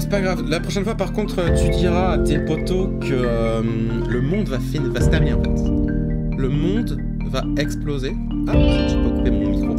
c'est pas grave. La prochaine fois, par contre, tu diras à tes potos que le monde va se terminer en fait. Le monde va exploser. Ah, j'ai pas coupé mon micro.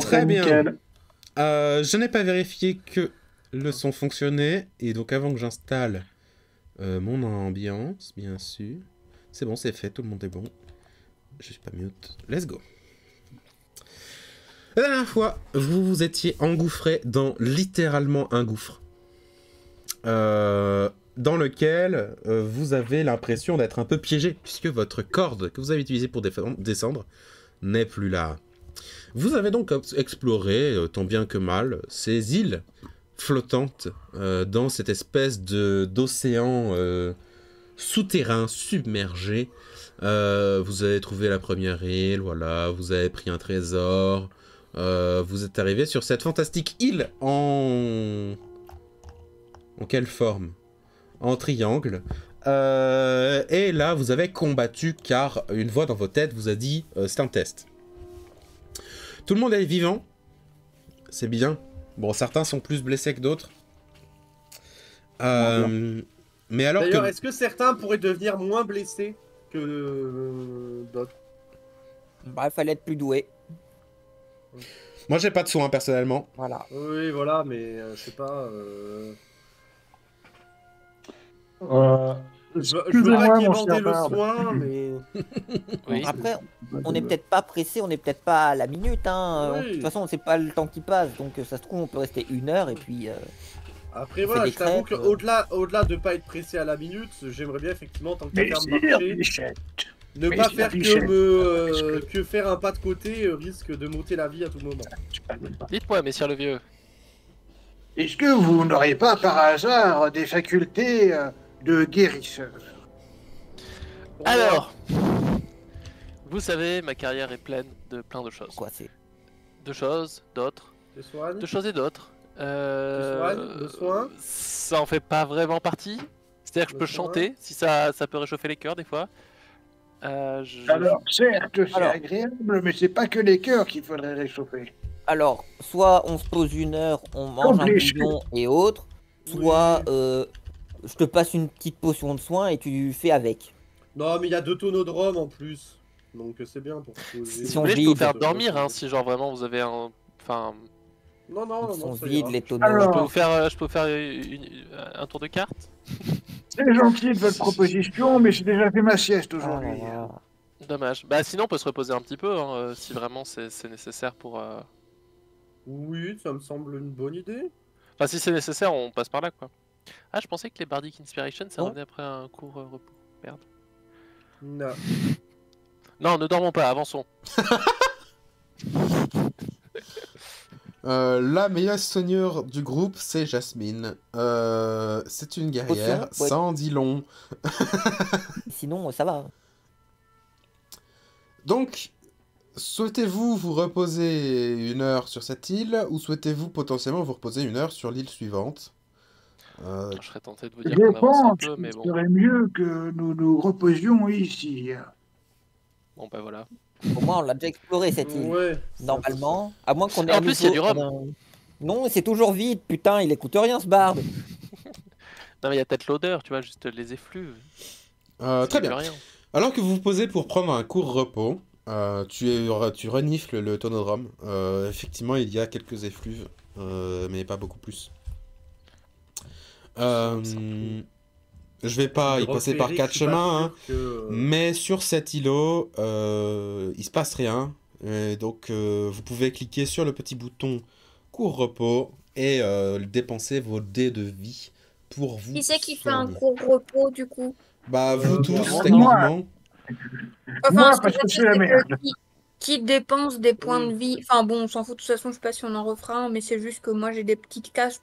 Très bien. Je n'ai pas vérifié que le son fonctionnait. Et donc avant que j'installe mon ambiance, bien sûr. C'est bon, c'est fait, tout le monde est bon. Je suis pas mute. Let's go. La dernière fois, vous vous étiez engouffré dans littéralement un gouffre. Dans lequel vous avez l'impression d'être un peu piégé. Puisque votre corde que vous avez utilisée pour descendre n'est plus là. Vous avez donc exploré, tant bien que mal, ces îles flottantes dans cette espèce d'océan souterrain, submergé. Vous avez trouvé la première île, voilà, vous avez pris un trésor. Vous êtes arrivé sur cette fantastique île en quelle forme? En triangle. Et là, vous avez combattu car une voix dans vos têtes vous a dit c'est un test. Tout le monde est vivant. C'est bien. Bon, certains sont plus blessés que d'autres. Mais alors d'ailleurs, est-ce que certains pourraient devenir moins blessés que d'autres? Bah, il fallait être plus doué. Moi, j'ai pas de soin, personnellement. Voilà. Oui, voilà, mais je sais pas... Je veux pas qu'il y ait bandé le soin, mais... Oui. Après, on n'est peut-être pas pressé, on n'est peut-être pas à la minute. Hein. Oui. De toute façon, on sait pas le temps qui passe, donc ça se trouve, on peut rester 1 heure et puis... Après, voilà, je t'avoue qu'au-delà de pas être pressé à la minute, j'aimerais bien effectivement, tant que t'as marché, ne pas faire que faire un pas de côté risque de m'ôter la vie à tout moment. Dites-moi, messire le vieux. Est-ce que vous n'aurez pas par hasard des facultés de guérisseur? Alors, vous savez, ma carrière est pleine de plein de choses. Quoi, c'est? De choses, d'autres. De choses et d'autres. De soins. Ça en fait pas vraiment partie. C'est-à-dire que je peux chanter, si ça peut réchauffer les cœurs des fois. Alors, certes, c'est agréable, mais c'est pas que les cœurs qu'il faudrait réchauffer. Alors, soit on se pose 1 heure, on mange un bouillon et autres, soit je te passe une petite potion de soin et tu fais avec. Non, mais il y a 2 tonneaux de rhum en plus, donc c'est bien pour poser. Si vous voulez, je peux vous faire dormir, hein, si genre vraiment vous avez un... Enfin... Non, ils sont vides les tonneaux. Alors... Je peux vous faire un tour de cartes. C'est gentil de votre proposition, mais j'ai déjà fait ma sieste aujourd'hui. Dommage. Bah sinon on peut se reposer un petit peu, hein, si vraiment c'est nécessaire pour... Oui, ça me semble une bonne idée. Enfin si c'est nécessaire, on passe par là quoi. Ah, je pensais que les Bardic Inspiration ça revenait après un court repos. Merde. Non. Non, ne dormons pas, avançons. La meilleure seigneur du groupe, c'est Jasmine. C'est une guerrière, ça en dit long. Sinon, ça va. Donc, souhaitez-vous vous reposer 1 heure sur cette île, ou souhaitez-vous potentiellement vous reposer 1 heure sur l'île suivante? Je serais tenté de vous dire Je qu'on avance un pense peu, mais qu'il bon. serait mieux que nous nous reposions ici. Bon bah voilà. Au moins, on l'a déjà exploré cette île. Ouais. Normalement, à moins qu'on ait En plus, il y a du rhum. Non, c'est toujours vide, putain, il écoute rien ce barde. Non mais il y a peut-être l'odeur, tu vois, juste les effluves. Très bien. Rien. Alors que vous vous posez pour prendre un court repos, tu renifles le tonneau de rhum. Effectivement, il y a quelques effluves, mais pas beaucoup plus. Je vais pas y passer par 4 chemins, hein, mais sur cet îlot, il se passe rien. Et donc, vous pouvez cliquer sur le petit bouton court repos et dépenser vos dés de vie pour vous. Qui c'est qui fait un court repos du coup? Bah, vous tous, moi. techniquement. Enfin, Moi, ce que parce je que veux c'est dire, la c'est merde. que qui dépense des points de vie. Enfin bon, on s'en fout, de toute façon, je sais pas si on en refera un, mais c'est juste que moi j'ai des petites cases.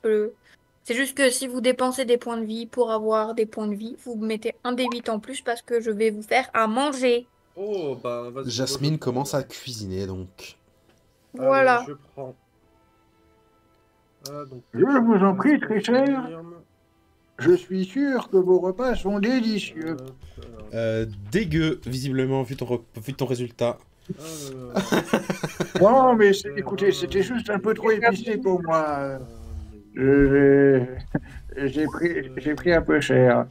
C'est juste que si vous dépensez des points de vie pour avoir des points de vie, vous mettez un des 8 en plus parce que je vais vous faire à manger. Oh, bah vas-y. Jasmine commence à cuisiner donc. Voilà. Allez, je prends. Ah, donc, Je vous en prie, très cher. Je suis sûr que vos repas sont délicieux. Dégueu, visiblement, vu ton résultat. Bon, mais écoutez, c'était juste un peu trop épicé pour moi. J'ai pris un peu cher.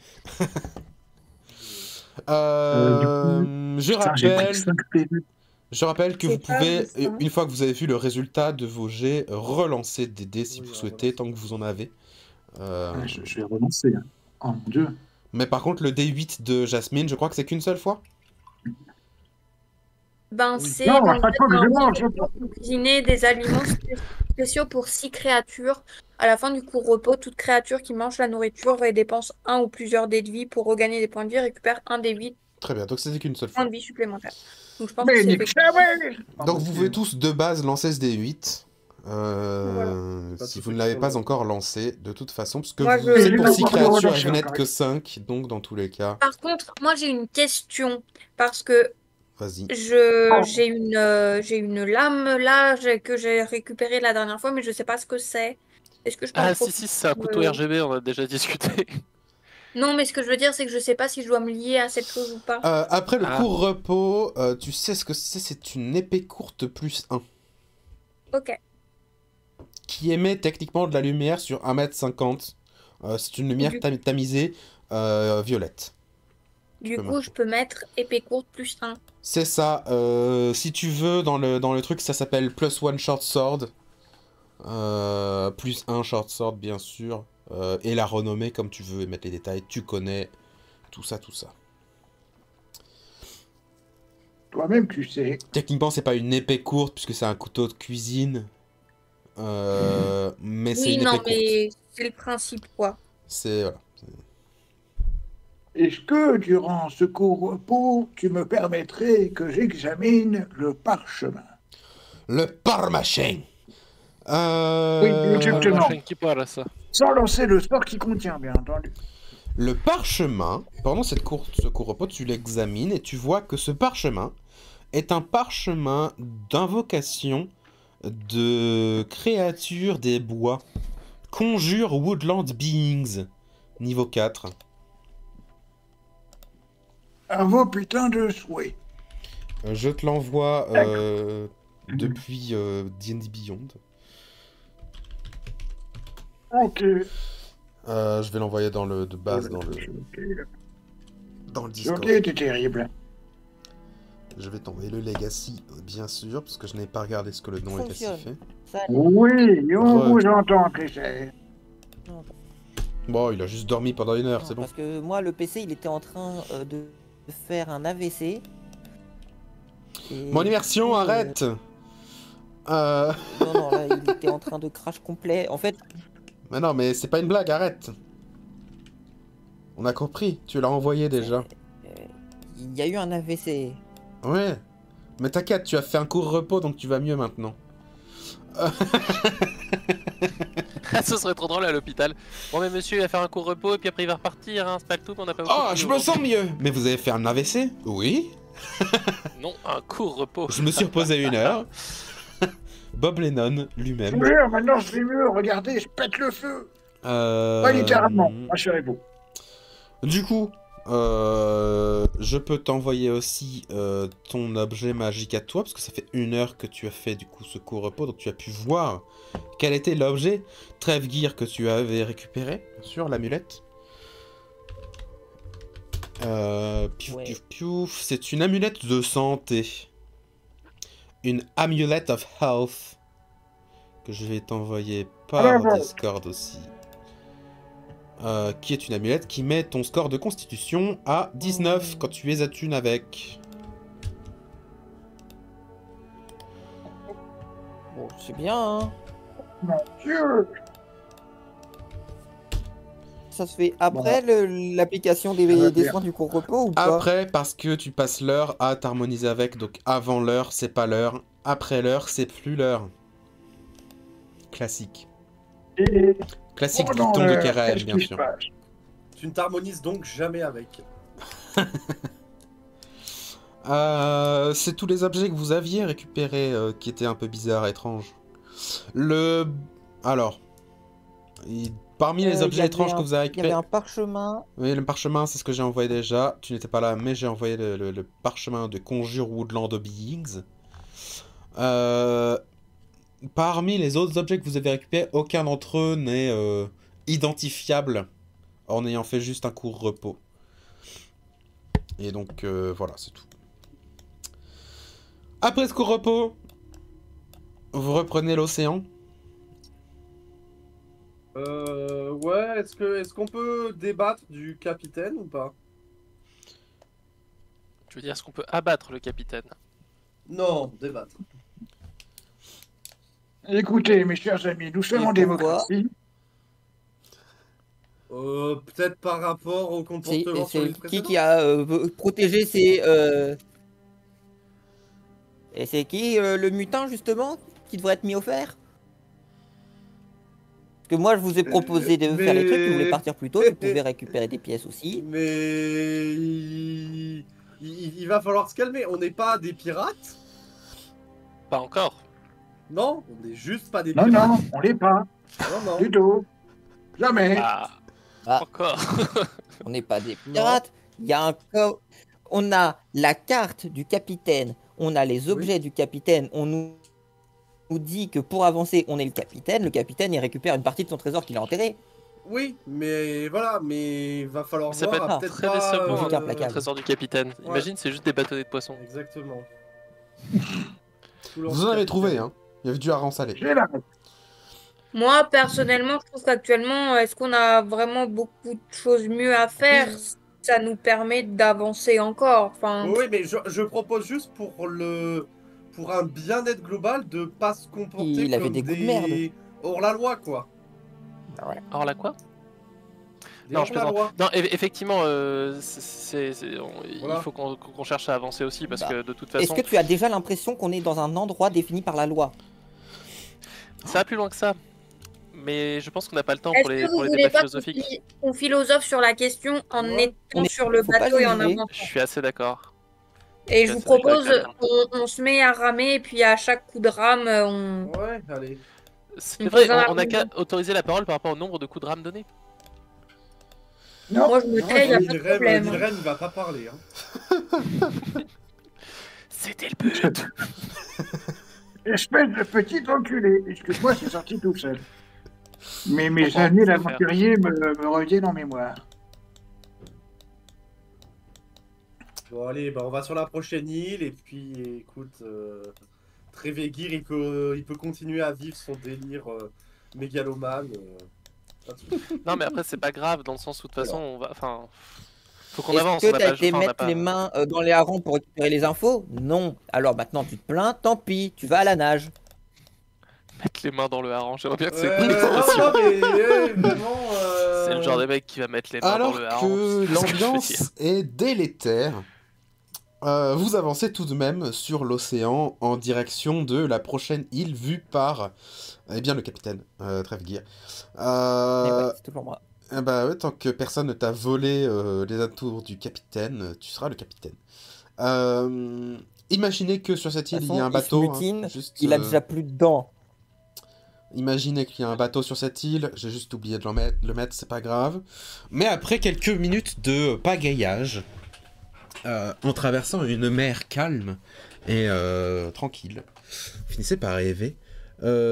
Je rappelle que vous pouvez, une fois que vous avez vu le résultat de vos jets, relancer des dés si vous souhaitez, tant que vous en avez. Je vais relancer. Hein. Oh mon dieu. Mais par contre, le D8 de Jasmine, je crois que c'est qu'une seule fois. Ben, c'est Non, en pas fait, toi que je on mange. va cuisiner des aliments spéciaux pour 6 créatures. À la fin du court repos, toute créature qui mange la nourriture et dépense un ou plusieurs dés de vie pour regagner des points de vie récupère un des 8 Très bien, donc c'était qu'une seule points fois. de vie supplémentaires. Donc je pense Mais que c'est nique ça, ouais. Donc vous pouvez tous de base lancer ce D8. Si vous ne l'avez pas encore lancé, de toute façon, parce que Moi, c'est pour je- 6 créatures et je- vous n'êtes que 5, donc dans tous les cas, Par contre, moi j'ai une question parce que vas-y. j'ai une lame là que j'ai récupérée la dernière fois, mais je sais pas ce que c'est. Est-ce que je peux en Ah, profiter si, c'est un couteau RGB, on a déjà discuté. Non, mais ce que je veux dire, c'est que je sais pas si je dois me lier à cette chose ou pas. Après le Ah. court repos, tu sais ce que c'est une épée courte plus 1, Ok. qui émet techniquement de la lumière sur 1m50. C'est une lumière tamisée violette. Du peux coup, mettre. je peux mettre épée courte plus 1. C'est ça, si tu veux, dans le truc, ça s'appelle plus 1 short sword. Plus 1 short sword, bien sûr. Et la renommer comme tu veux et mettre les détails. Tu connais tout ça, tout ça. Toi-même, tu sais. Techniquement, c'est pas une épée courte puisque c'est un couteau de cuisine. Mais c'est Oui, une non, épée courte. mais c'est le principe, quoi. C'est voilà. Est-ce que durant ce court repos, tu me permettrais que j'examine le parchemin? Le parmachin. Oui, exactement. Machin qui parle à ça. Sans lancer le sort qui contient, bien entendu. Le parchemin, pendant ce court repos, tu l'examines et tu vois que ce parchemin est un parchemin d'invocation de créatures des bois. Conjure Woodland Beings, niveau 4. À vos putains de souhaits. Je te l'envoie depuis D&D Beyond. Ok. Je vais l'envoyer dans le de base dans le Discord. Ok, t'es terrible. Je vais t'envoyer le Legacy, bien sûr, parce que je n'ai pas regardé ce que le nom est ainsi fait. Ça, Oui, on vous entend, très cher. Bon, il a juste dormi pendant 1 heure, Non, c'est bon. parce que moi, le PC, il était en train de faire un AVC. Et Mon immersion, du coup, arrête Non, là, il était en train de crash complet. En fait, Mais non, mais c'est pas une blague, arrête. On a compris, tu l'as envoyé déjà. il y a eu un AVC. Ouais. Mais t'inquiète, tu as fait un court repos, donc tu vas mieux maintenant. Ce serait trop drôle à l'hôpital. Bon, mais monsieur, il va faire un court repos et puis après il va repartir, hein, c'est pas le tout, mais on a pas beaucoup Oh, de je boulot. me sens mieux. Mais vous avez fait un AVC? Oui. Non, un court repos. Je me suis reposé 1 heure. Bob Lennon lui-même. Maintenant je vais mieux, regardez, je pète le feu. Pas littéralement, rassurez-vous. Du coup, je peux t'envoyer aussi ton objet magique à toi, parce que ça fait 1 heure que tu as fait du coup ce court repos, donc tu as pu voir quel était l'objet Trêve Gear que tu avais récupéré, bien sûr, l'amulette. Piouf, Ouais. piouf, piouf, c'est une amulette de santé. Une Amulet of Health que je vais t'envoyer par Alors, bon. Discord aussi. qui est une amulette qui met ton score de constitution à 19 quand tu es à thune avec. Bon, c'est bien, hein. Mon Dieu. Ça se fait après l'application des soins du court repos ou pas? Après, parce que tu passes l'heure à t'harmoniser avec, donc avant l'heure, c'est pas l'heure, après l'heure, c'est plus l'heure. Classique. Classique dicton de Kerael, bien sûr. Tu ne t'harmonises donc jamais avec. C'est tous les objets que vous aviez récupérés qui étaient un peu bizarres, étranges. Alors, parmi les objets étranges que vous avez récupérés... Il y avait un parchemin. Oui, le parchemin, c'est ce que j'ai envoyé déjà. Tu n'étais pas là, mais j'ai envoyé le parchemin de Conjure Woodland of Beings. Parmi les autres objets que vous avez récupérés, aucun d'entre eux n'est identifiable en ayant fait juste un court repos. Et donc, voilà, c'est tout. Après ce court repos, vous reprenez l'océan. Ouais, est-ce qu'on peut débattre du capitaine ou pas? Tu veux dire, est-ce qu'on peut abattre le capitaine? Non, débattre. Écoutez, mes chers amis, nous sommes en démocratie. Peut-être par rapport au comportement sur les précédents. Qui a protégé ses... Et c'est qui le mutin, justement, qui devrait être mis au fer? Parce que moi, je vous ai proposé de faire les trucs, tu voulais partir plus tôt, tu pouvais récupérer des pièces aussi. Mais... Il va falloir se calmer, on n'est pas des pirates? Pas encore. Non, on n'est juste pas des pirates. Non, on l'est pas. Non. Du tout. Jamais. Encore. On n'est pas des pirates. Il y a un... On a la carte du capitaine, on a les objets du capitaine, on nous dit que pour avancer, on est le capitaine il récupère une partie de son trésor qu'il a enterré. Oui, mais voilà, mais va falloir ça voir. peut être Peut-être très pas le trésor du capitaine. Ouais. Imagine, c'est juste des bâtonnets de poisson. Exactement. Vous en avez trouvé, hein. Il y avait du hareng salé. J'ai la Moi, personnellement, je trouve qu'actuellement, est-ce qu'on a vraiment beaucoup de choses mieux à faire? Ça nous permet d'avancer encore. Enfin, Oui, mais je propose juste pour un bien-être global de pas se comporter Il avait comme des goûts de merde. hors-la-loi, quoi. Or la quoi? Des Non, je plaisante. hors-la-loi. Non, effectivement, Voilà. il faut qu'on cherche à avancer aussi parce que de toute Est-ce façon, que tu as déjà l'impression qu'on est dans un endroit défini par la loi? ça va plus loin que ça. Mais je pense qu'on n'a pas le temps est-ce pour les, que vous pour les voulez débats pas philosophiques. qu'on philosophe sur la question en Ouais. étant sur le Faut pas bateau et en juger. avançant? Je suis assez d'accord. Et je Je vous suis assez d'accord propose, avec on se met à ramer et puis à chaque coup de rame, on... Ouais, allez. C'est Une vrai, fois dans on n'a la qu'à roue. autoriser la parole par rapport au nombre de coups de rame donnés. Non. Moi, je me tais, il n'y a pas de problème. Nilren, il va pas parler. Hein. C'était le but. Espèce de petit enculé. Excuse-moi, c'est sorti tout seul. Mais mes Comprends, années faut faire. d'aventurier me reviennent en mémoire. Bon, allez, bah, on va sur la prochaine île et puis, écoute, Trévégir, il peut continuer à vivre son délire mégalomane. Pas de soucis. Non, mais après, c'est pas grave dans le sens où de toute façon, on va. Enfin, faut qu'on Est-ce avance. que On n'a t'as pas été enfin, on n'a mettre pas- les mains dans les harengs pour récupérer les infos? Non. Alors maintenant, tu te plains, tant pis, tu vas à la nage. Mettre les mains dans le hareng. J'aimerais bien que c'est Ouais, pas l'expression. non, mais vraiment. C'est le genre de mec qui va mettre les mains Alors dans le hareng. que c'est ce je veux dire. l'ambiance est délétère, vous avancez tout de même sur l'océan en direction de la prochaine île vue par le capitaine Trévégir. Eh ouais, c'est toujours moi. Bah ouais, tant que personne ne t'a volé les atours du capitaine, tu seras le capitaine. Imaginez que sur cette De île toute il y a un façon, il se bateau. mutine, Juste, Il a déjà plus de dents. Imaginez qu'il y a un bateau sur cette île, j'ai juste oublié de le mettre, c'est pas grave. Mais après quelques minutes de pagayage, en traversant une mer calme et tranquille, vous finissez par arriver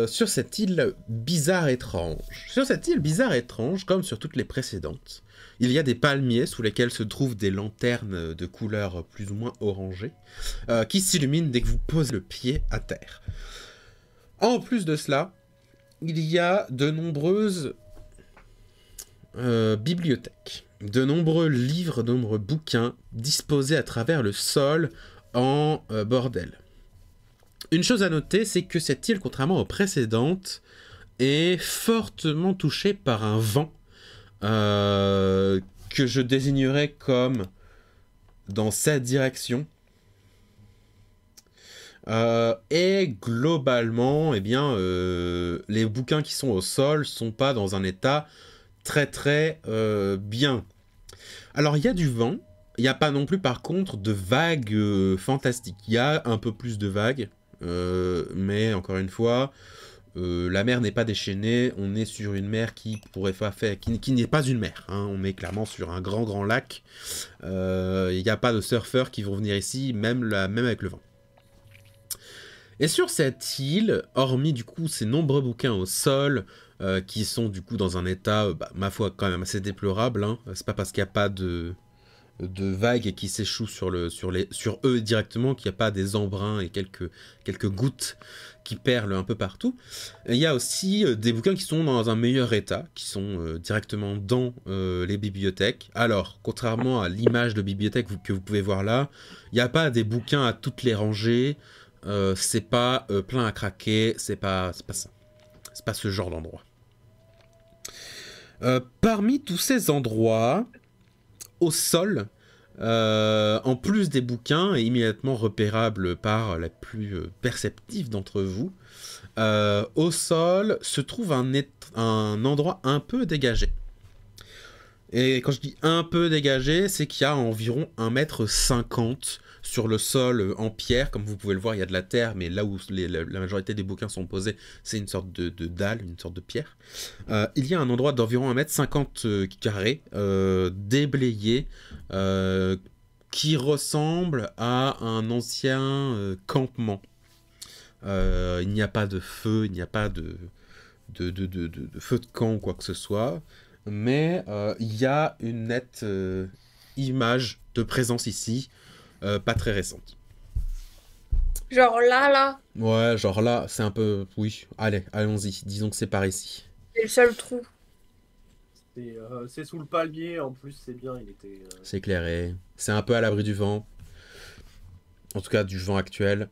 sur cette île bizarre étrange. Sur cette île bizarre étrange, comme sur toutes les précédentes, il y a des palmiers sous lesquels se trouvent des lanternes de couleur plus ou moins orangée, qui s'illuminent dès que vous posez le pied à terre. En plus de cela, il y a de nombreuses bibliothèque. De nombreux livres, de nombreux bouquins disposés à travers le sol en bordel. Une chose à noter, c'est que cette île, contrairement aux précédentes, est fortement touchée par un vent que je désignerais comme dans cette direction. Et globalement, eh bien, les bouquins qui sont au sol sont pas dans un état très bien. Alors il y a du vent, il n'y a pas non plus par contre de vagues fantastiques. Il y a un peu plus de vagues, mais encore une fois, la mer n'est pas déchaînée, on est sur une mer qui pourrait pas faire, qui n'est pas une mer, hein. On est clairement sur un grand lac. Il n'y a pas de surfeurs qui vont venir ici, même avec le vent. Et sur cette île, hormis du coup ces nombreux bouquins au sol, qui sont du coup dans un état, ma foi, quand même assez déplorable, hein. C'est pas parce qu'il n'y a pas de vagues qui s'échouent sur eux directement qu'il n'y a pas des embruns et quelques gouttes qui perlent un peu partout. Et il y a aussi des bouquins qui sont dans un meilleur état, qui sont directement dans les bibliothèques. Alors, contrairement à l'image de bibliothèque que vous pouvez voir là, il n'y a pas des bouquins à toutes les rangées, c'est pas plein à craquer, c'est pas ça. C'est pas ce genre d'endroit. Parmi tous ces endroits, au sol, en plus des bouquins, et immédiatement repérables par la plus perceptive d'entre vous, au sol se trouve un endroit un peu dégagé. Et quand je dis un peu dégagé, c'est qu'il y a environ 1,50 m sur le sol en pierre. Comme vous pouvez le voir, il y a de la terre, mais là où la majorité des bouquins sont posés, c'est une sorte de dalle, une sorte de pierre. Il y a un endroit d'environ 1,50 m², déblayé, qui ressemble à un ancien campement. Il n'y a pas de feu, il n'y a pas de feu de camp ou quoi que ce soit. Mais il y a une nette image de présence ici, pas très récente. Genre là. Ouais, genre là, c'est un peu... Oui, allons-y, disons que c'est par ici. C'est le seul trou. C'est sous le palmier, en plus c'est bien, il était... C'est éclairé, c'est un peu à l'abri du vent. En tout cas, du vent actuel.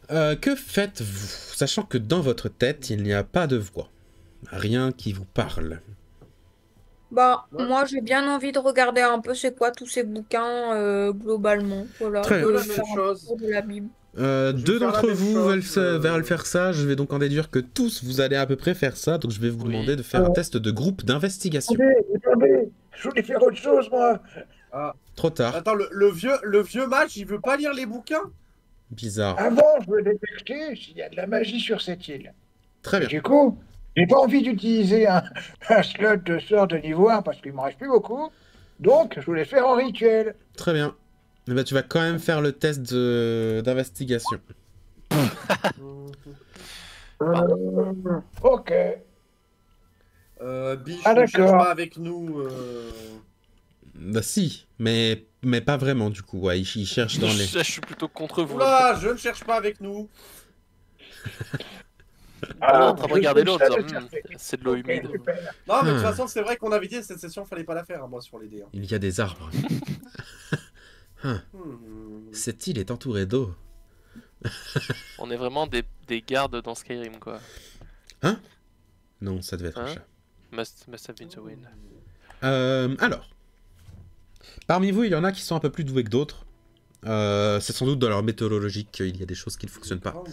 Que faites-vous, sachant que dans votre tête, il n'y a pas de voix? Rien qui vous parle. Moi j'ai bien envie de regarder un peu c'est quoi tous ces bouquins globalement. Voilà. Très bien. La même chose. De la Bible. Deux d'entre vous veulent faire ça. Je vais donc en déduire que tous vous allez à peu près faire ça. Donc je vais vous demander de faire un test de groupe d'investigation. Attendez, je voulais faire autre chose moi. Ah. Trop tard. Attends, le vieux match, il veut pas lire les bouquins? Bizarre. Avant, je veux détecter s'il y a de la magie sur cette île. Très bien. Du coup, j'ai pas envie d'utiliser un slot de sort de niveau 1 parce qu'il me reste plus beaucoup. Donc, je voulais faire en rituel. Très bien. Eh ben, tu vas quand même faire le test d'investigation. Ok. Biche, Ah, ne cherche d'accord. pas avec nous. Bah si, mais pas vraiment du coup. Ouais, il cherche dans les... Je suis plutôt contre vous. Oula, je ne cherche pas avec nous. On est en train de regarder l'autre, ça, genre, c'est de l'eau humide. super. Non, mais de toute façon, c'est vrai qu'on avait dit cette session, fallait pas la faire, hein, moi, sur les dés. Hein. Il y a des arbres. Cette île est entourée d'eau. On est vraiment des gardes dans Skyrim, quoi. Hein? Non, ça devait être un Hein? chat. Must have been the wind. Alors, parmi vous, il y en a qui sont un peu plus doués que d'autres. C'est sans doute dans leur méthodologie qu'il y a des choses qui ne fonctionnent pas.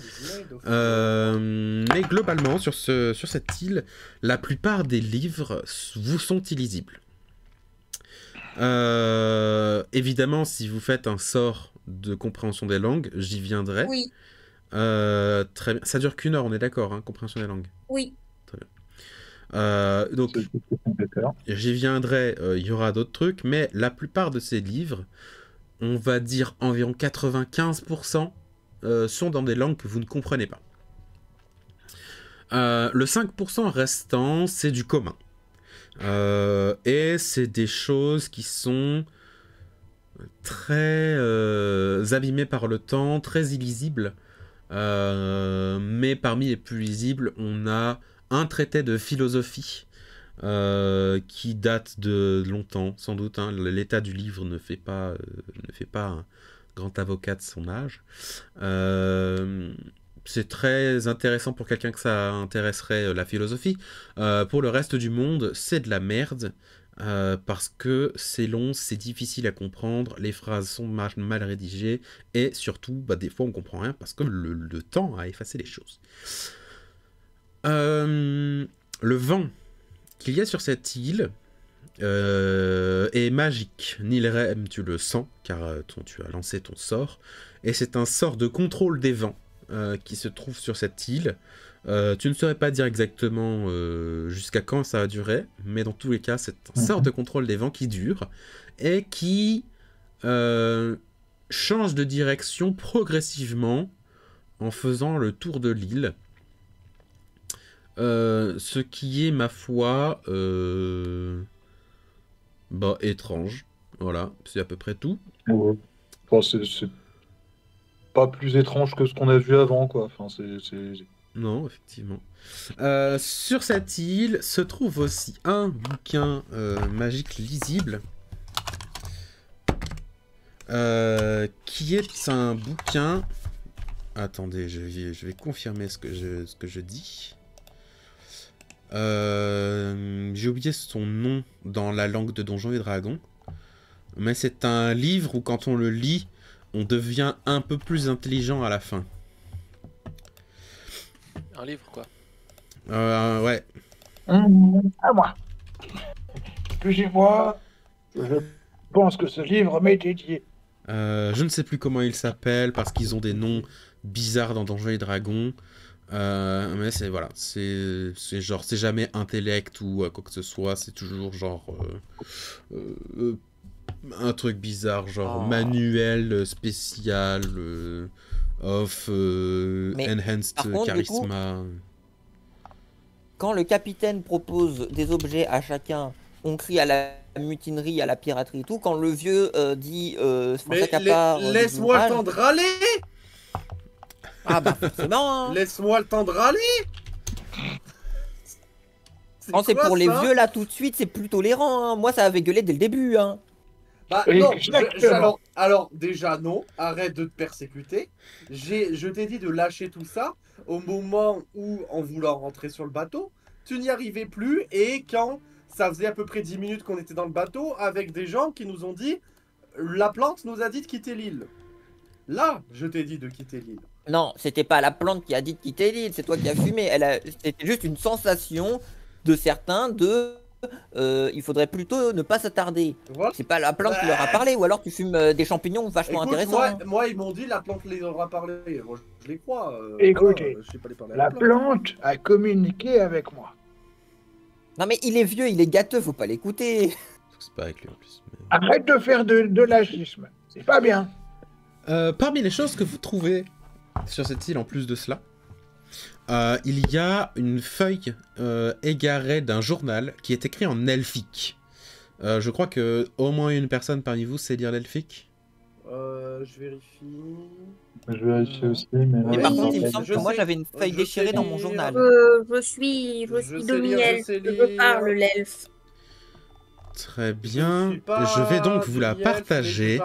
Mais globalement, sur cette île, la plupart des livres vous sont illisibles. Évidemment, si vous faites un sort de compréhension des langues, j'y viendrai. Oui. Très bien. Ça dure qu'1 heure, on est d'accord, hein, compréhension des langues. Oui. Donc, j'y viendrai, il y aura d'autres trucs, mais la plupart de ces livres, on va dire environ 95%, sont dans des langues que vous ne comprenez pas. Le 5% restant, c'est du commun. Et c'est des choses qui sont très abîmées par le temps, très illisibles. Mais parmi les plus lisibles, on a un traité de philosophie qui date de longtemps, sans doute. Hein. L'état du livre ne fait pas un grand avocat de son âge. C'est très intéressant pour quelqu'un que ça intéresserait la philosophie. Pour le reste du monde, c'est de la merde. Parce que c'est long, c'est difficile à comprendre, les phrases sont mal rédigées, et surtout, des fois on comprend rien parce que le temps a effacé les choses. Le vent qu'il y a sur cette île est magique. Nilrem, tu le sens, car tu as lancé ton sort, et c'est un sort de contrôle des vents qui se trouve sur cette île. Tu ne saurais pas dire exactement jusqu'à quand ça va durer, mais dans tous les cas, c'est une sorte de contrôle des vents qui dure et qui change de direction progressivement en faisant le tour de l'île. Ce qui est, ma foi, étrange. Voilà, c'est à peu près tout. Ouais. Enfin, c'est pas plus étrange que ce qu'on a vu avant, quoi. Enfin, Non, effectivement. Sur cette île se trouve aussi un bouquin magique lisible, qui est un bouquin... Attendez, je vais confirmer ce que je dis. J'ai oublié son nom dans la langue de Donjons et Dragons, mais c'est un livre où quand on le lit, on devient un peu plus intelligent à la fin. Un livre, quoi. Ouais. À moi. Excusez-moi, je pense que ce livre m'est dédié. Je ne sais plus comment il s'appelle parce qu'ils ont des noms bizarres dans Donjons et Dragons. Mais c'est voilà, c'est genre c'est jamais intellect ou quoi que ce soit, c'est toujours genre un truc bizarre, genre manuel spécial of enhanced contre, charisma. Du coup, quand le capitaine propose des objets à chacun, on crie à la mutinerie, à la piraterie et tout. Quand le vieux dit mais laisse-moi le temps de râler. Ah bah forcément hein. Laisse-moi le temps de râler. Quand c'est pour les vieux là tout de suite, c'est plus tolérant hein. Moi ça avait gueulé dès le début hein. Bah non, alors déjà non, arrête de te persécuter. Je t'ai dit de lâcher tout ça au moment où, en voulant rentrer sur le bateau, tu n'y arrivais plus, et quand ça faisait à peu près 10 minutes qu'on était dans le bateau avec des gens qui nous ont dit la plante nous a dit de quitter l'île. Là, je t'ai dit de quitter l'île. Non, c'était pas la plante qui a dit de quitter l'île, c'est toi qui as fumé. C'était juste une sensation de certains de... il faudrait plutôt ne pas s'attarder. Voilà. C'est pas la plante qui leur a parlé, ou alors tu fumes des champignons vachement intéressants. Moi, ils m'ont dit la plante les aura parlé. Moi, je les crois. Écoutez, la plante a communiqué avec moi. Non mais il est vieux, il est gâteux, faut pas l'écouter. C'est pas avec lui en plus. Mais... Arrête de faire de l'agisme, c'est pas bien. Parmi les choses que vous trouvez sur cette île, en plus de cela, il y a une feuille égarée d'un journal qui est écrit en elfique. Je crois que au moins une personne parmi vous sait lire l'elfique. Je vérifie. Je vérifie aussi, mais par contre, il me semble que moi j'avais une feuille déchirée dans mon journal. Je suis demi-elfe, je parle l'elfe. Très bien. Je vais donc vous la partager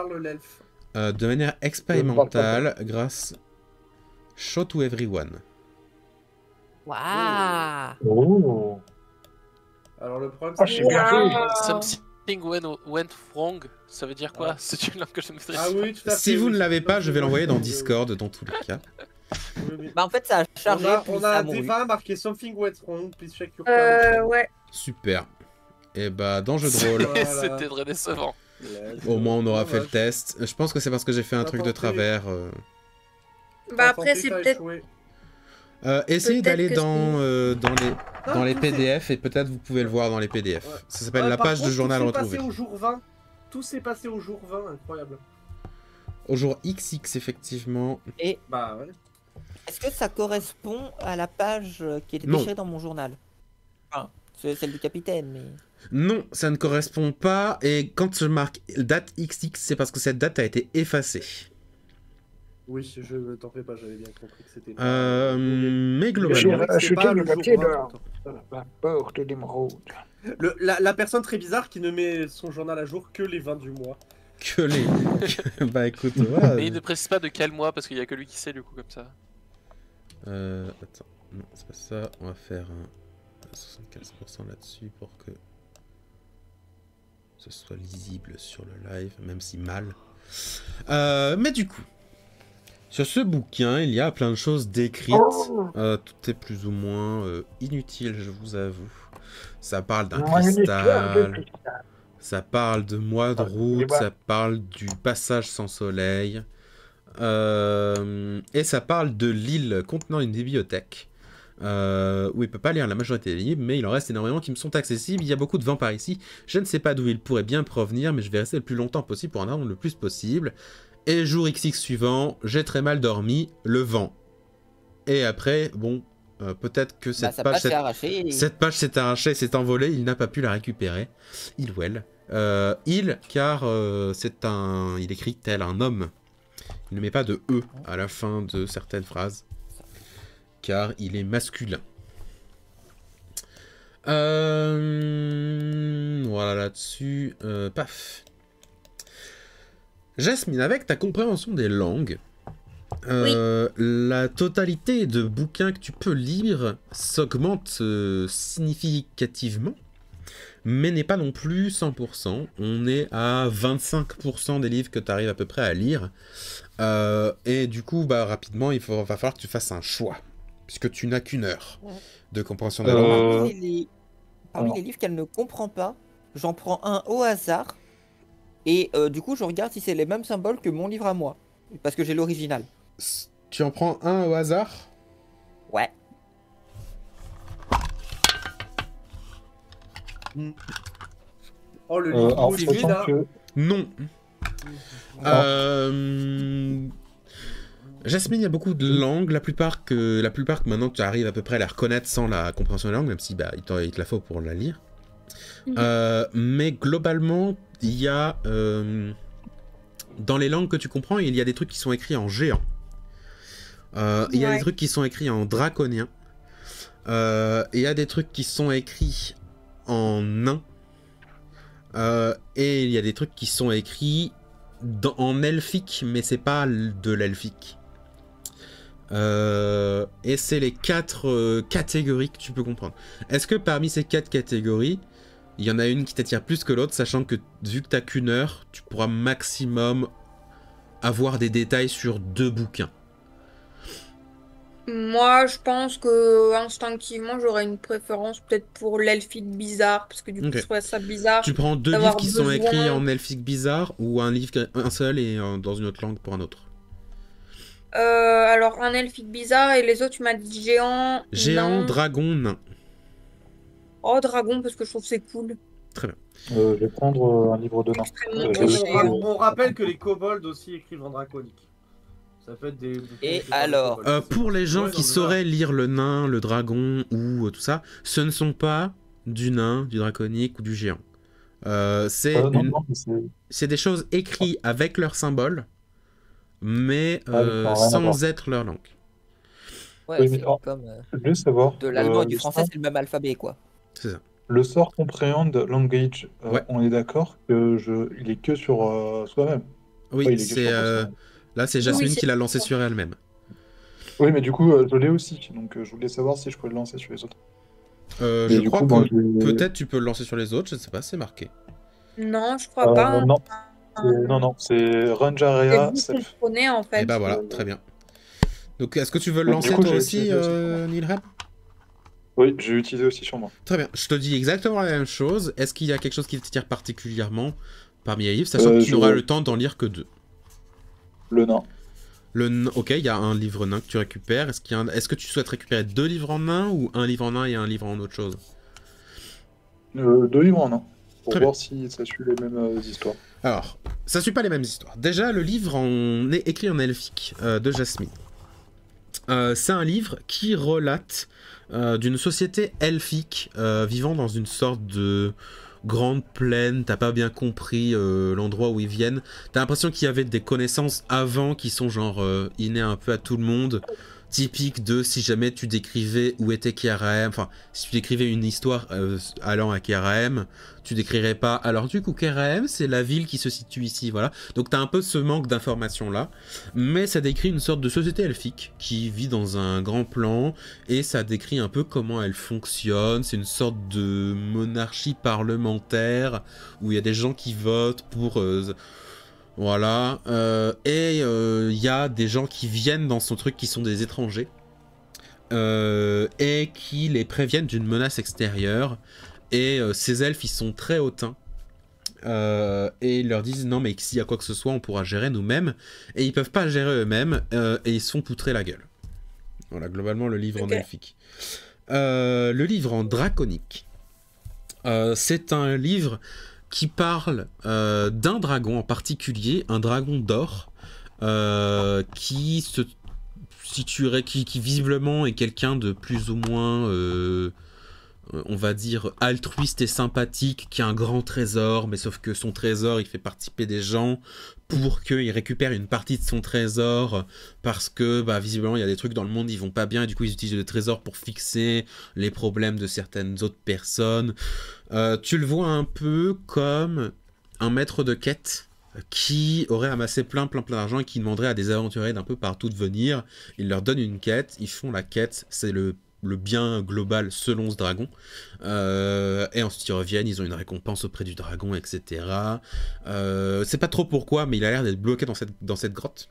de manière expérimentale grâce Show to Everyone. Waouh. Oh. Alors le problème c'est Something went wrong, ça veut dire quoi? C'est une langue que je ne maîtrise pas. Ah oui, tout à fait. Si vous ne l'avez pas, je vais l'envoyer dans Discord dans tous les cas. Bah en fait ça a chargé. On a un débat marqué Something went wrong, please check your ouais. Super. Et bah dans jeu de rôle. Voilà. C'était très décevant. Au moins on aura fait le test. Je pense que c'est parce que j'ai fait un truc de travers. Bah après c'est peut-être... Essayez d'aller dans les PDF et peut-être vous pouvez le voir dans les PDF. Ouais. Ça s'appelle la page de journal retrouvé. Tout s'est passé au jour 20. Tout s'est passé au jour 20, incroyable. Au jour XX effectivement. Et bah ouais. Est-ce que ça correspond à la page qui était déchirée dans mon journal? Enfin, c'est celle du capitaine, mais... Non, ça ne correspond pas. Et quand je marque date XX, c'est parce que cette date a été effacée. Oui, je t'en fais pas, j'avais bien compris que c'était... Mais globalement... Acheter le papier dans la porte d'émeraude. La personne très bizarre qui ne met son journal à jour que les 20 du mois. Que les... bah écoute, ouais... Mais il ne précise pas de quel mois, parce qu'il y a que lui qui sait du coup comme ça. Attends, non, c'est pas ça. On va faire un 75% là-dessus pour que ce soit lisible sur le live, même si mal. Mais du coup, sur ce bouquin, il y a plein de choses décrites. Tout est plus ou moins inutile, je vous avoue. Ça parle d'un cristal, ça parle de mois de route, ça parle du passage sans soleil. Et ça parle de l'île contenant une bibliothèque où il peut pas lire la majorité des livres, mais il en reste énormément qui me sont accessibles. Il y a beaucoup de vent par ici. Je ne sais pas d'où il pourrait bien provenir, mais je vais rester le plus longtemps possible pour en avoir le plus possible. Et jour XX suivant, j'ai très mal dormi, le vent. Et après, bon, peut-être que cette page s'est arrachée, s'est envolée, il n'a pas pu la récupérer. Il ou elle. Car il écrit tel un homme. Il ne met pas de E à la fin de certaines phrases, car il est masculin. Voilà là-dessus. Paf. Jasmine, avec ta compréhension des langues, la totalité de bouquins que tu peux lire s'augmente significativement, mais n'est pas non plus 100%. On est à 25% des livres que tu arrives à peu près à lire. Et du coup, bah, rapidement, va falloir que tu fasses un choix, puisque tu n'as qu'une heure de compréhension de la langue. Parmi les livres qu'elle ne comprend pas, j'en prends un au hasard, et du coup, je regarde si c'est les mêmes symboles que mon livre à moi, parce que j'ai l'original. Tu en prends un au hasard? Ouais. Oh, le livre maudit, là. Non. Jasmine, il y a beaucoup de langues, la plupart que maintenant tu arrives à peu près à les reconnaître sans la compréhension de la langue, même si bah, il te la faut pour la lire. Mais globalement, il y a dans les langues que tu comprends, il y a des trucs qui sont écrits en géant. Il y a des trucs qui sont écrits en draconien. Il y a des trucs qui sont écrits en nain. Et il y a des trucs qui sont écrits en elfique, mais c'est pas de l'elfique. Et c'est les 4 catégories que tu peux comprendre. Est-ce que parmi ces 4 catégories, il y en a une qui t'attire plus que l'autre, sachant que vu que t'as qu'une heure, tu pourras maximum avoir des détails sur 2 bouquins? Moi, je pense que instinctivement, j'aurais une préférence peut-être pour l'elfique bizarre, parce que du coup, je trouve ça bizarre. Tu prends 2 livres qui sont écrits en elfique bizarre, ou un seul et dans une autre langue pour un autre? Alors, un elfique bizarre, et les autres, tu m'as dit géant, Géant, nain. dragon, nain. Oh, dragon, parce que je trouve que c'est cool. Très bien. Je vais prendre un livre de nain. On rappelle que les kobolds aussi écrivent en draconique. Ça peut être des... Et alors pour les gens qui sauraient lire le nain, le dragon ou tout ça, ce ne sont pas du nain, du draconique ou du géant. C'est des choses écrites avec leur symbole, mais sans être leur langue. Ouais, c'est comme de l'allemand et du français, c'est le même alphabet, quoi. C'est ça. Le sort Comprehend Language, on est d'accord qu'il est que sur soi-même. Oui, c'est... Là, c'est Jasmine qui l'a lancé sur elle-même. Oui, mais du coup, je l'ai aussi. Donc, je voulais savoir si je pouvais le lancer sur les autres. Je crois que peut-être tu peux le lancer sur les autres. Je ne sais pas, c'est marqué. Non, je crois pas. Non, c'est Ranjarea Self. En fait. Et bah voilà, très bien. Donc, est-ce que tu veux le lancer toi aussi, Nilrem? Oui, j'ai utilisé aussi sur moi. Très bien. Je te dis exactement la même chose. Est-ce qu'il y a quelque chose qui te tire particulièrement parmi les livres, sachant que tu n'auras le temps d'en lire que 2? Le nain. Ok, il y a un livre nain que tu récupères. Est-ce que tu souhaites récupérer 2 livres en nain ou un livre en nain et un livre en autre chose? 2 livres en nain. Pour voir si ça suit les mêmes histoires. Alors, ça suit pas les mêmes histoires. Déjà, le livre est écrit en elfique de Jasmine. C'est un livre qui relate d'une société elfique vivant dans une sorte de... grande plaine, t'as pas bien compris l'endroit où ils viennent. T'as l'impression qu'il y avait des connaissances avant qui sont genre innées un peu à tout le monde. Typique de si jamais tu décrivais où était Keraem, enfin si tu décrivais une histoire allant à Keraem, tu décrirais pas alors du coup Keraem c'est la ville qui se situe ici, voilà. Donc t'as un peu ce manque d'informations là, mais ça décrit une sorte de société elfique qui vit dans un grand plan et ça décrit un peu comment elle fonctionne. C'est une sorte de monarchie parlementaire où il y a des gens qui votent pour... voilà, et il y a des gens qui viennent dans son truc qui sont des étrangers et qui les préviennent d'une menace extérieure. Et ces elfes, ils sont très hautains et ils leur disent non mais s'il y a quoi que ce soit, on pourra gérer nous-mêmes. Et ils peuvent pas gérer eux-mêmes et ils se font poutrer la gueule. Voilà, globalement le livre en elfique. Le livre en draconique, c'est un livre qui parle d'un dragon en particulier, un dragon d'or, qui se situerait, qui visiblement est quelqu'un de plus ou moins, on va dire, altruiste et sympathique, qui a un grand trésor, mais sauf que son trésor, il fait participer des gens pour qu'il récupère une partie de son trésor, parce que bah, visiblement il y a des trucs dans le monde, ils vont pas bien, et du coup ils utilisent le trésor pour fixer les problèmes de certaines autres personnes. Tu le vois un peu comme un maître de quête qui aurait amassé plein d'argent et qui demanderait à des aventuriers d'un peu partout de venir. Il leur donne une quête, ils font la quête, c'est le bien global selon ce dragon, et ensuite ils reviennent, ils ont une récompense auprès du dragon, etc. C'est pas trop pourquoi, mais il a l'air d'être bloqué dans cette grotte.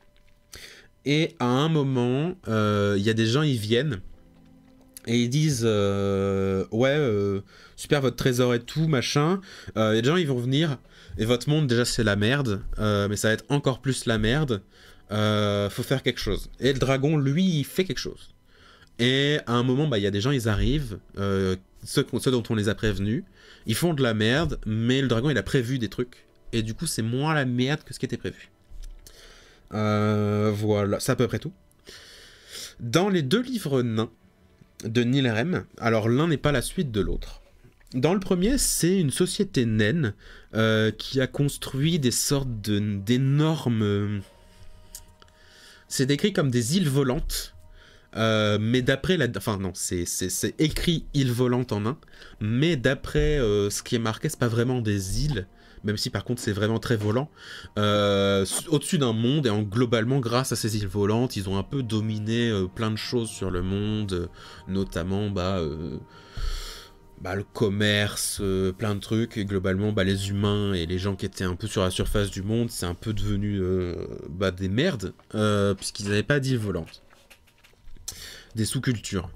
Et à un moment, il y a des gens, ils viennent et ils disent ouais, super votre trésor et tout, machin. Il y a des gens, ils vont venir et votre monde déjà c'est la merde, mais ça va être encore plus la merde. Faut faire quelque chose. Et le dragon, lui, il fait quelque chose. Et à un moment, bah, y a des gens, ils arrivent, ceux dont on les a prévenus, ils font de la merde, mais le dragon, il a prévu des trucs. Et du coup, c'est moins la merde que ce qui était prévu. Voilà, c'est à peu près tout. Dans les deux livres nains de Nilrem, alors l'un n'est pas la suite de l'autre. Dans le premier, c'est une société naine qui a construit des sortes d'énormes... C'est décrit comme des îles volantes. Mais d'après enfin non, c'est écrit île volante en nain, mais d'après ce qui est marqué, c'est pas vraiment des îles, même si par contre c'est vraiment très volant, au-dessus d'un monde, et globalement grâce à ces îles volantes, ils ont un peu dominé plein de choses sur le monde, notamment le commerce, plein de trucs, et globalement les humains et les gens qui étaient un peu sur la surface du monde, c'est un peu devenu des merdes, puisqu'ils n'avaient pas d'îles volantes. Des sous-cultures.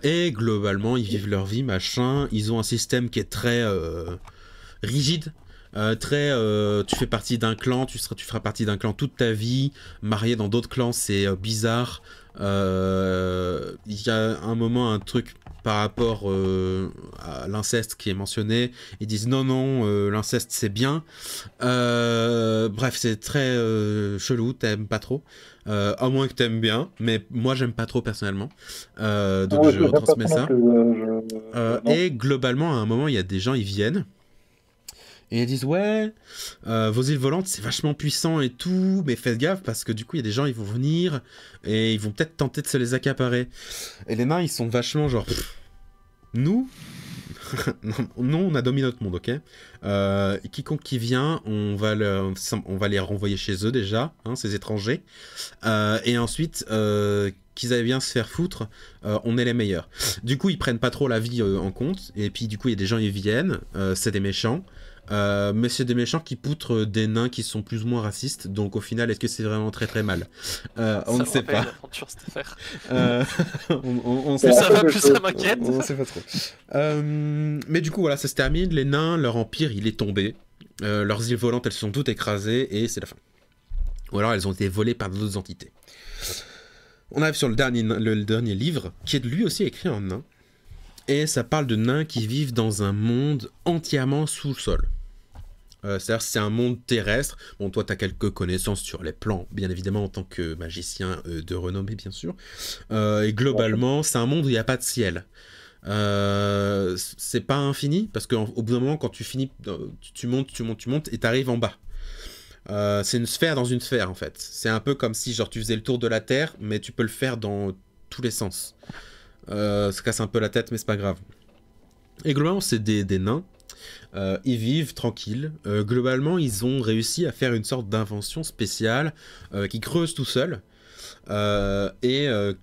Et globalement, ils vivent leur vie, machin. Ils ont un système qui est très rigide. Tu fais partie d'un clan, tu feras partie d'un clan toute ta vie. Marié dans d'autres clans, c'est bizarre. Il y a un moment, un truc par rapport à l'inceste qui est mentionné. Ils disent non, l'inceste c'est bien. Bref, c'est très chelou, t'aimes pas trop. À moins que t'aimes bien, mais moi j'aime pas trop personnellement. Donc je retransmets ça. Et globalement, à un moment, il y a des gens, ils viennent. Et ils disent ouais, vos îles volantes c'est vachement puissant et tout, mais faites gaffe parce que du coup il y a des gens ils vont venir et ils vont peut-être tenter de se les accaparer. Et les nains ils sont vachement genre nous non on a dominé notre monde, ok. Quiconque qui vient on va les renvoyer chez eux déjà, hein, ces étrangers, et ensuite qu'ils aillent bien se faire foutre, on est les meilleurs. Du coup ils prennent pas trop la vie en compte, et puis du coup il y a des gens ils viennent, c'est des méchants. Mais c'est des méchants qui poutrent des nains qui sont plus ou moins racistes, donc au final, est-ce que c'est vraiment très très mal? On ne sait pas. Cette affaire. On sait ça va, plus ça m'inquiète. On sait pas trop. Mais du coup, voilà, ça se termine. Les nains, leur empire, il est tombé. Leurs îles volantes, elles se sont toutes écrasées et c'est la fin. Ou alors, elles ont été volées par d'autres entités. On arrive sur le dernier livre, qui est lui aussi écrit en nain. Et ça parle de nains qui vivent dans un monde entièrement sous le sol. C'est-à-dire c'est un monde terrestre. Bon, toi, tu as quelques connaissances sur les plans, bien évidemment, en tant que magicien de renommée, bien sûr. Et globalement, c'est un monde où il n'y a pas de ciel. c'est pas infini, parce qu'au bout d'un moment, quand tu finis, tu montes, et t'arrives en bas. C'est une sphère dans une sphère, en fait. C'est un peu comme si, genre, tu faisais le tour de la Terre, mais tu peux le faire dans tous les sens. Ça casse un peu la tête, mais c'est pas grave. Et globalement, c'est des nains. Ils vivent tranquilles. Globalement, ils ont réussi à faire une sorte d'invention spéciale qui creuse tout seul.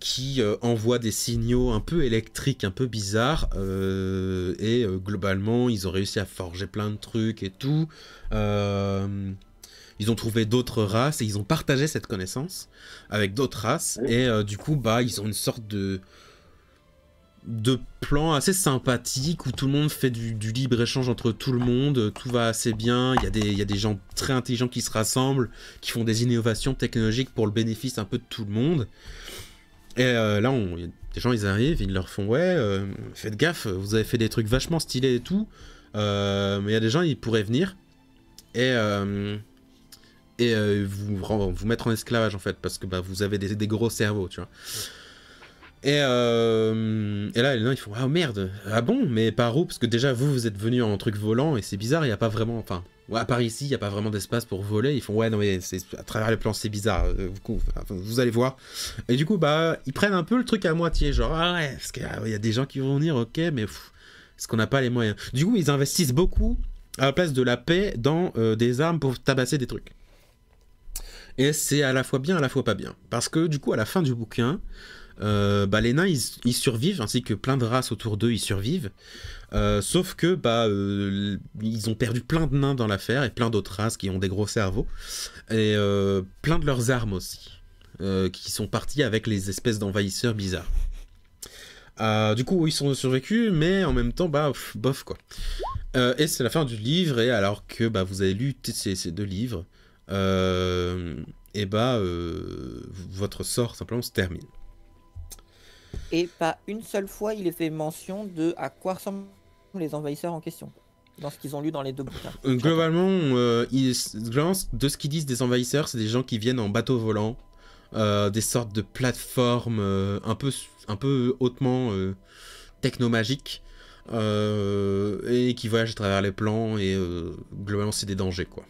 Qui envoie des signaux un peu électriques, un peu bizarres, globalement ils ont réussi à forger plein de trucs et tout. Ils ont trouvé d'autres races et ils ont partagé cette connaissance avec d'autres races, et du coup ils ont une sorte de plan assez sympathique où tout le monde fait du libre-échange entre tout le monde, tout va assez bien, il y a des gens très intelligents qui se rassemblent, qui font des innovations technologiques pour le bénéfice un peu de tout le monde. Et là, des gens ils arrivent, ils leur font ouais, faites gaffe, vous avez fait des trucs vachement stylés et tout, mais il y a des gens, ils pourraient venir et vous mettre en esclavage en fait, parce que vous avez des gros cerveaux, tu vois. Et là, les nains, ils font ah merde, ah bon, mais par où? Parce que déjà, vous êtes venus en truc volant et c'est bizarre, il n'y a pas vraiment. Enfin, à part ici, il n'y a pas vraiment d'espace pour voler. Ils font ouais, non, mais à travers les plans, c'est bizarre, vous allez voir. Et du coup, ils prennent un peu le truc à moitié, genre ah ouais, parce qu'il y a des gens qui vont venir, ok, mais est-ce qu'on n'a pas les moyens? Du coup, ils investissent beaucoup à la place de la paix dans des armes pour tabasser des trucs. Et c'est à la fois bien, à la fois pas bien. Parce que du coup, à la fin du bouquin, les nains ils survivent, ainsi que plein de races autour d'eux ils survivent, sauf que ils ont perdu plein de nains dans l'affaire et plein d'autres races qui ont des gros cerveaux, et plein de leurs armes aussi, qui sont partis avec les espèces d'envahisseurs bizarres. Du coup ils sont survécus, mais en même temps bof quoi. Et c'est la fin du livre, et alors que vous avez lu ces deux livres, votre sort simplement se termine. Et pas une seule fois il est fait mention de à quoi ressemblent les envahisseurs en question, dans ce qu'ils ont lu dans les deux bouquins. Globalement, de ce qu'ils disent des envahisseurs, c'est des gens qui viennent en bateau volant, des sortes de plateformes un peu hautement technomagiques, et qui voyagent à travers les plans, et globalement c'est des dangers quoi.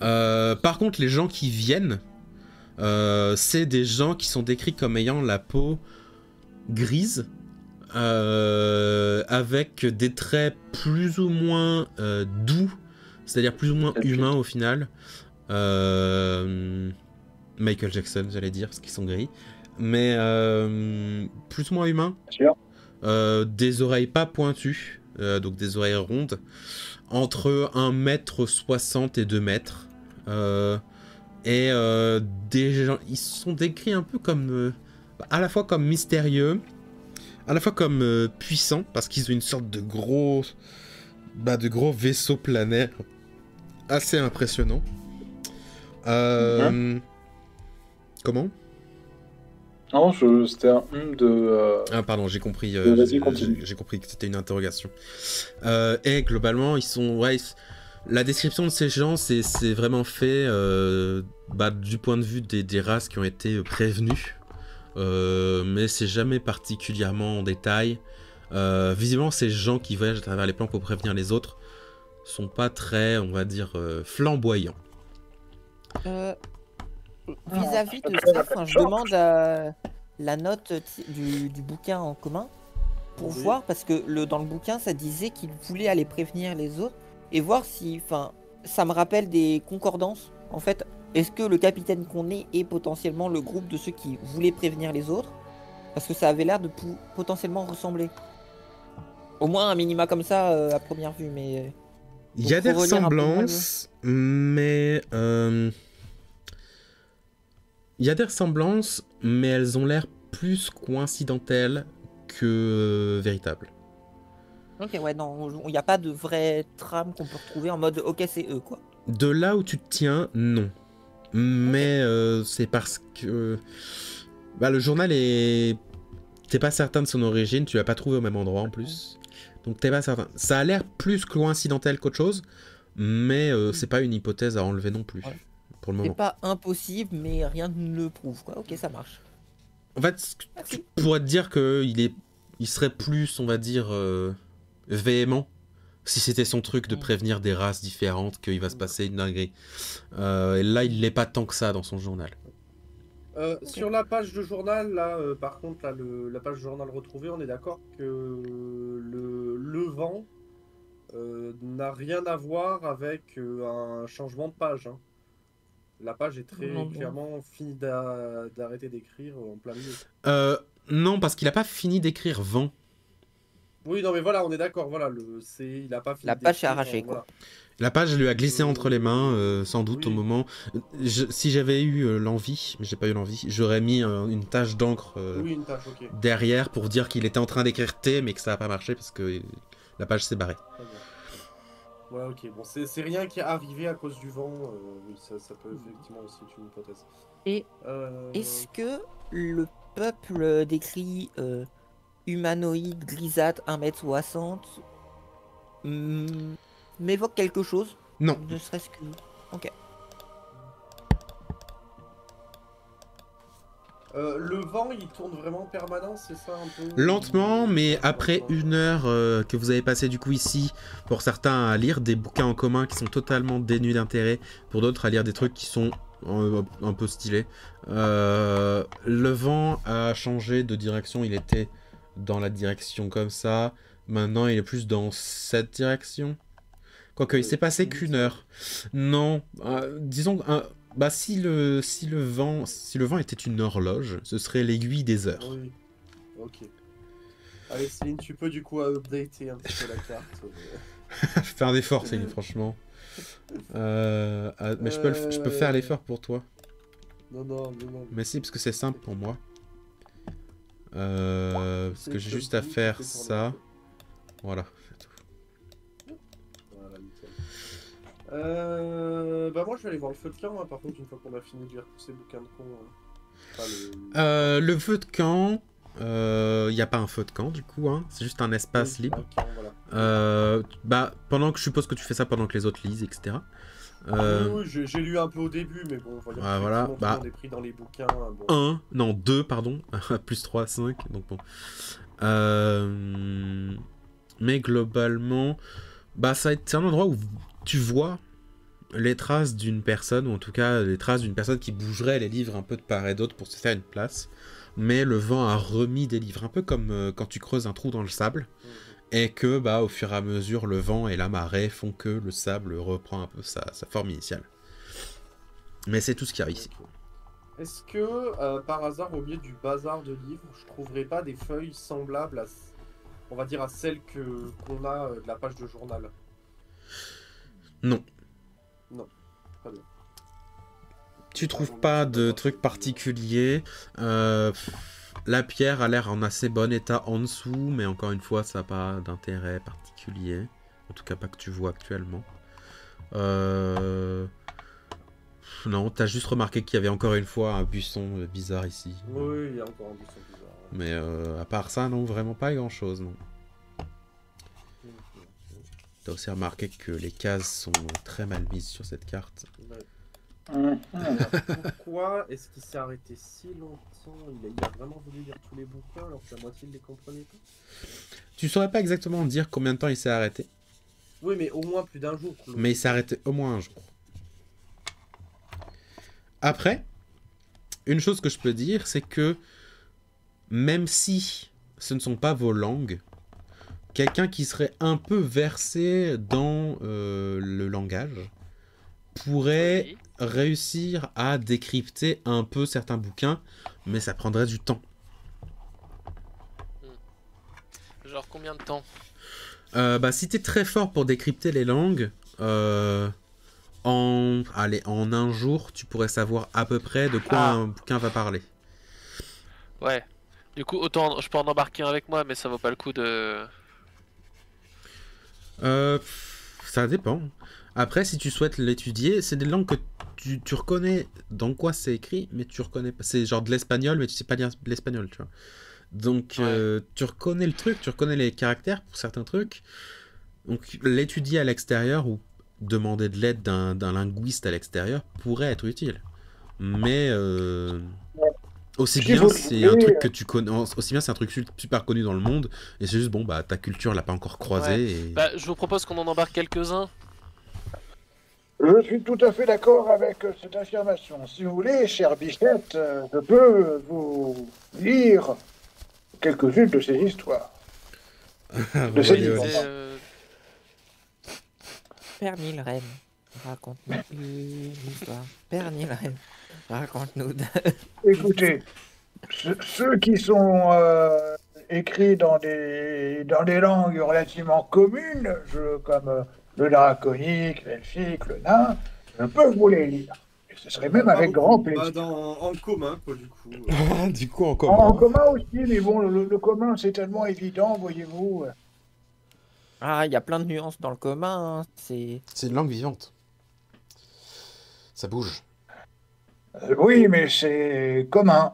Par contre, les gens qui viennent, c'est des gens qui sont décrits comme ayant la peau grise, avec des traits plus ou moins doux, c'est-à-dire plus ou moins humains au final. Michael Jackson, j'allais dire, parce qu'ils sont gris, mais plus ou moins humains. Des oreilles pas pointues, donc des oreilles rondes, entre 1,60 m et 2 mètres. Des gens, ils sont décrits un peu comme à la fois comme mystérieux, à la fois comme puissants, parce qu'ils ont une sorte de gros vaisseaux planaires assez impressionnants. Comment? Non, c'était un de... Ah pardon, j'ai compris. Vas-y, continue. J'ai compris que c'était une interrogation. Et globalement, ils sont... Ouais, la description de ces gens, c'est vraiment fait du point de vue des races qui ont été prévenues. Mais c'est jamais particulièrement en détail. Visiblement, ces gens qui voyagent à travers les plans pour prévenir les autres sont pas très, on va dire, flamboyants. Vis-à-vis de ça, je demande la note du bouquin en commun pour voir, parce que dans le bouquin, ça disait qu'il voulait aller prévenir les autres et voir si, ça me rappelle des concordances. En fait, est-ce que le capitaine qu'on est potentiellement le groupe de ceux qui voulaient prévenir les autres? Parce que ça avait l'air de potentiellement ressembler. Au moins un minima comme ça à première vue, mais... Il y a des ressemblances, mais... Il y a des ressemblances, mais elles ont l'air plus coïncidentelles que véritables. Ok, ouais, non, il n'y a pas de vraie trame qu'on peut retrouver en mode ok, c'est eux, quoi. De là où tu te tiens, non. Mais c'est parce que le journal est... T'es pas certain de son origine, tu l'as pas trouvé au même endroit en plus. Donc t'es pas certain. Ça a l'air plus coïncidentel qu'autre chose, mais c'est pas une hypothèse à enlever non plus. Ouais. Pour le moment. C'est pas impossible, mais rien ne le prouve, quoi. Ok, ça marche. En fait, tu pourrais te dire qu'il est il serait plus, on va dire, véhément si c'était son truc de prévenir des races différentes qu'il va se passer une dinguerie. Et là, il l'est pas tant que ça dans son journal. Sur la page de journal, là, par contre, là, la page de journal retrouvée, on est d'accord que le vent n'a rien à voir avec un changement de page. Hein. La page est très clairement finie d'arrêter d'écrire en plein milieu. Non, parce qu'il a pas fini d'écrire vent. Oui, non, mais voilà, on est d'accord. Voilà, il a pas fini. La page est arrachée, quoi. Voilà. La page lui a glissé entre les mains, sans doute au moment. Si j'avais eu l'envie, mais j'ai pas eu l'envie, j'aurais mis une tache d'encre une tache, ok. derrière pour dire qu'il était en train d'écrire T, mais que ça a pas marché parce que la page s'est barrée. Ouais, ok. Bon, c'est rien qui est arrivé à cause du vent. Oui, ça peut effectivement aussi être une hypothèse. Et est-ce que le peuple décrit humanoïde, grisâtre, 1m60 m'évoque quelque chose? Non. Ne serait-ce que... Ok. Le vent, il tourne vraiment en permanence, c'est ça un peu? Lentement, mais après 1 heure que vous avez passé du coup ici, pour certains à lire des bouquins en commun qui sont totalement dénués d'intérêt, pour d'autres à lire des trucs qui sont un peu stylés. Le vent a changé de direction, il était dans la direction comme ça, maintenant il est plus dans cette direction. Quoique, il s'est passé qu'1 heure. Non, disons... Bah si le vent était une horloge, ce serait l'aiguille des heures. Oui. Ok. Allez Céline, tu peux du coup updater un petit peu la carte. Faire un effort Céline, franchement. Mais je peux faire l'effort pour toi. Non. Mais si, parce que c'est simple pour moi. Parce que j'ai juste à faire ça. Voilà, c'est tout. Voilà, nickel. Bah moi je vais aller voir le feu de camp, hein, par contre, une fois qu'on a fini de lire tous ces bouquins de cons. Le feu de camp, il n'y a pas un feu de camp du coup, hein, c'est juste un espace libre. Camp, voilà. Bah, pendant que je suppose que tu fais ça pendant que les autres lisent, etc. Oui, j'ai lu un peu au début, mais bon, voilà, bah, on est pris dans les bouquins. Bon. 2, pardon, plus 3, 5, donc bon. Mais globalement, bah, c'est un endroit où tu vois les traces d'une personne, ou en tout cas les traces d'une personne qui bougerait les livres un peu de part et d'autre pour se faire une place. Mais le vent a remis des livres, un peu comme quand tu creuses un trou dans le sable, et que bah, au fur et à mesure, le vent et la marée font que le sable reprend un peu sa forme initiale. Mais c'est tout ce qu'il y a ici. Est-ce que, par hasard, au milieu du bazar de livres, je trouverais pas des feuilles semblables à, on va dire, à celles qu'on a de la page de journal? Non. Non, pas bien. Tu trouves pas de trucs particuliers. La pierre a l'air en assez bon état en dessous, mais encore une fois, ça n'a pas d'intérêt particulier. En tout cas, pas que tu vois actuellement. Non, t'as juste remarqué qu'il y avait encore une fois un buisson bizarre ici. Oui, il y a encore un buisson bizarre. Mais à part ça, non, vraiment pas grand-chose, non. T'as aussi remarqué que les cases sont très mal mises sur cette carte. Ouais. Pourquoi est-ce qu'il s'est arrêté si longtemps? Il a vraiment voulu lire tous les bouquins alors que la moitié ne les comprenait pas? Tu saurais pas exactement dire combien de temps il s'est arrêté? Oui, mais au moins plus d'un jour. Mais il s'est arrêté au moins un jour. Après, une chose que je peux dire, c'est que même si ce ne sont pas vos langues, quelqu'un qui serait un peu versé dans le langage pourrait réussir à décrypter un peu certains bouquins, mais ça prendrait du temps. Genre combien de temps? Bah, si t'es très fort pour décrypter les langues, en un jour, tu pourrais savoir à peu près de quoi un bouquin va parler. Ouais. Du coup, autant je peux en embarquer un avec moi, mais ça vaut pas le coup de... Ça dépend. Après, si tu souhaites l'étudier, c'est des langues que tu reconnais dans quoi c'est écrit, mais tu reconnais pas. C'est genre de l'espagnol, mais tu sais pas lire l'espagnol, tu vois. Donc, Ouais. tu reconnais le truc, tu reconnais les caractères pour certains trucs. Donc, l'étudier à l'extérieur ou demander de l'aide d'un linguiste à l'extérieur pourrait être utile. Mais Aussi bien, c'est un truc que tu connais. Aussi bien, c'est un truc super connu dans le monde. Et c'est juste, bon, bah, ta culture l'a pas encore croisé. Ouais. Et... Bah, je vous propose qu'on en embarque quelques-uns. Je suis tout à fait d'accord avec cette affirmation. Si vous voulez, chère Bichette, je peux vous lire quelques-unes de ces histoires. De ces Voyons. histoires. Père Nilrem, raconte-nous une histoire. Père Nilrem, raconte-nous. Écoutez, ceux qui sont écrits dans des langues relativement communes, comme le draconique, l'elfique, le nain, je peux vous les lire. Et ce serait même avec grand plaisir. En commun, quoi, du coup. Du coup, en commun. En commun aussi, mais bon, le commun, c'est tellement évident, voyez-vous. Ah, il y a plein de nuances dans le commun. Hein. C'est une langue vivante. Ça bouge. Oui, mais c'est commun.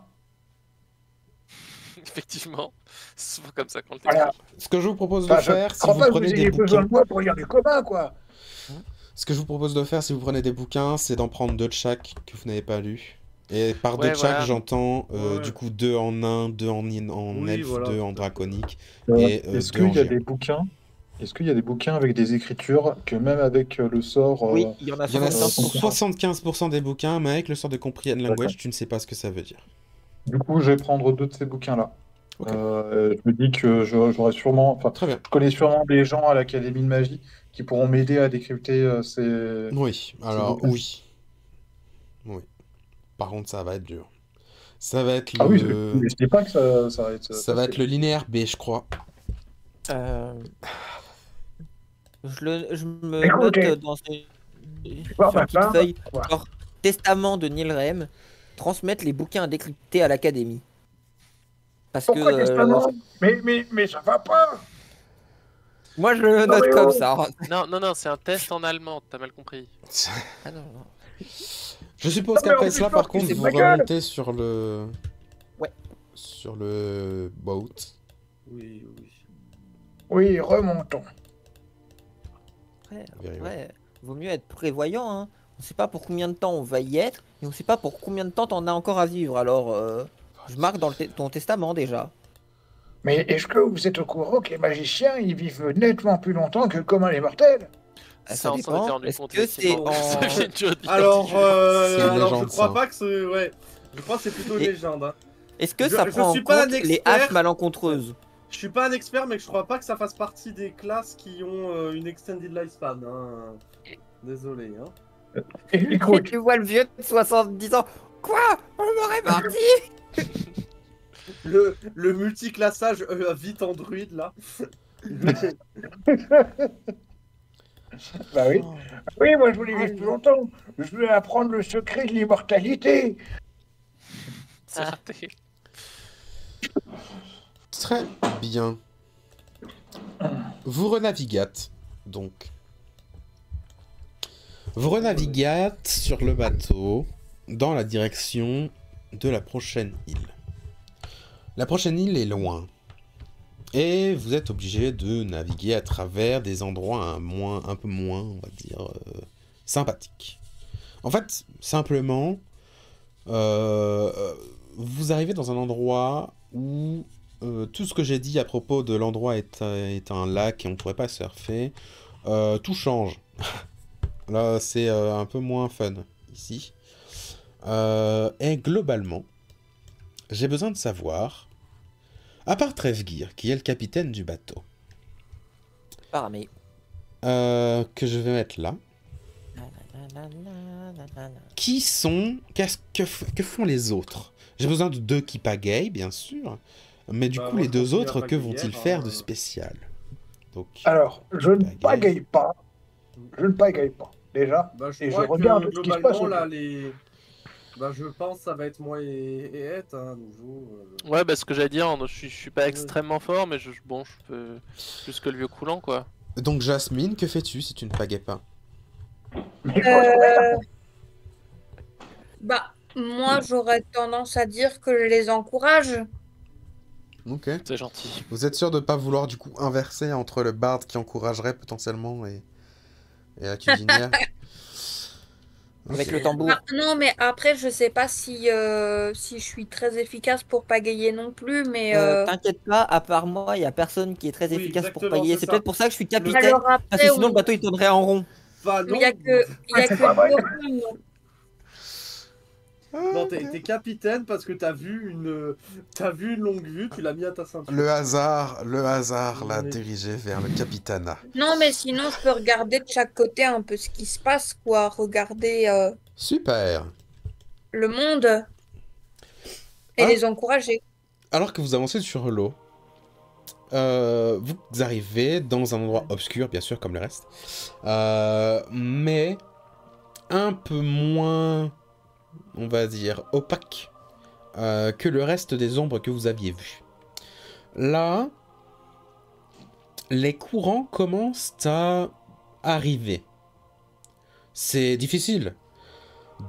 Effectivement, c'est souvent comme ça qu'on le Voilà. Ce que je vous propose de faire, si crois vous pas que prenez vous des ayez besoin bouquins... de moi pour lire du commun, quoi. Ce que je vous propose de faire, si vous prenez des bouquins, c'est d'en prendre 2 de chaque que vous n'avez pas lu. Et par 2 de chaque, j'entends du coup 2 en nain, 2 en elfe, voilà. 2 en draconique. Est-ce qu'il y a des bouquins? Est-ce qu'il y a des bouquins avec des écritures que même avec le sort... Oui, il y en a 75% des bouquins, mais avec le sort de Comprehend Language, tu ne sais pas ce que ça veut dire. Du coup, je vais prendre 2 de ces bouquins-là. Ok. Je me dis que j'aurai sûrement... Enfin, Très bien. je connais sûrement des gens à l'Académie de Magie qui pourront m'aider à décrypter ces... Oui, alors bouquins. oui. Oui. Par contre, ça va être dur. Ça va être Ah oui, le... je dis pas que ça va être... Ça va être le linéaire B, je crois. Je me Écoutez. note dans sur Bon, une petite feuille, voilà. genre testament de Nilrem, transmettre les bouquins à décrypter à l'académie. Parce Pourquoi que testament mais ça va pas. moi je le Non, note mais comme oh. ça. Non, c'est un test en allemand, t'as mal compris. Ah non. Je suppose Non, mais qu'après en cela, plus, par c'est contre, vous ma gueule. remontez sur le... Ouais. Sur le boat. Oui, oui. Oui, remontons. Ouais, vaut mieux être prévoyant. Hein. On sait pas pour combien de temps on va y être, et on sait pas pour combien de temps t'en as encore à vivre. Alors, je marque dans ton testament déjà. Mais est-ce que vous êtes au courant que les magiciens, ils vivent nettement plus longtemps que le commun des mortels? Ça, on s'en était dépend. rendu Est-ce compte, que c'est effectivement. en... Ça vient de Jody. Alors, une alors je légende, crois ça. pas que c'est... Ouais. Je crois que c'est plutôt une Et- légende. Hein. Est-ce que Je ça prend en suis pas compte un les expert. haches malencontreuses? Je suis pas un expert, mais je crois pas que ça fasse partie des classes qui ont une extended lifespan. Hein. Désolé. Hein. Et Écoute, tu vois le vieux de 70 ans. Quoi? On m'aurait parti? Le multiclassage vite en druide, là. bah oui. Oui, moi je voulais vivre plus longtemps. Je veux apprendre le secret de l'immortalité. C'est raté. Très bien. Vous renaviguâtes, donc. Vous renaviguâtes sur le bateau dans la direction de la prochaine île. La prochaine île est loin. Et vous êtes obligé de naviguer à travers des endroits un peu moins, on va dire, sympathiques. En fait, simplement, vous arrivez dans un endroit où tout ce que j'ai dit à propos de l'endroit est un lac et on ne pourrait pas surfer, tout change. Là, c'est un peu moins fun, ici. Et globalement, j'ai besoin de savoir, à part Trevgir, qui est le capitaine du bateau, Paramé. que je vais mettre là, qui sont... que font les autres? J'ai besoin de 2 qui pagaient, bien sûr, mais du coup, moi, les je 2 continue à autres, que pagayer, vont-ils hein, faire de spécial? Donc, Alors, je ne Pagaille. pagaille pas. Je ne pagaille pas, déjà. Bah, je Et je crois regarde que ce qui se passe globalement, là, autour. les... Bah, je pense que ça va être moi et Ed, hein, à nouveau. Ouais, bah ce que j'allais dire, je suis pas extrêmement fort, mais je peux plus que le vieux coulant, quoi. donc Jasmine, que fais-tu si tu ne pagais pas? Mais votre mère, Bah, moi, j'aurais tendance à dire que je les encourage. Ok. C'est gentil. Vous êtes sûr de pas vouloir du coup inverser entre le barde qui encouragerait potentiellement et la cuisinière? avec le tambour. Ah, non, mais après, je sais pas si je suis très efficace pour pagayer non plus, mais T'inquiète pas, à part moi, il y a personne qui est très Oui, efficace pour exactement, pagayer. c'est C'est ça. peut-être pour ça que je suis capitaine, alors parce après, que sinon oui. le bateau il tournerait en rond. Bah Mais non, il y a que c'est pas vrai. Gohan. non, t'es capitaine parce que t'as vu une longue vue, tu l'as mis à ta ceinture. Le hasard l'a Oui. dirigé vers le capitana. Non, mais sinon, je peux regarder de chaque côté un peu ce qui se passe, quoi. Regarder Super. le monde et Ah. les encourager. Alors que vous avancez sur l'eau, vous arrivez dans un endroit obscur, bien sûr, comme le reste, mais un peu moins, on va dire, opaque que le reste des ombres que vous aviez vues. Là, les courants commencent à arriver. C'est difficile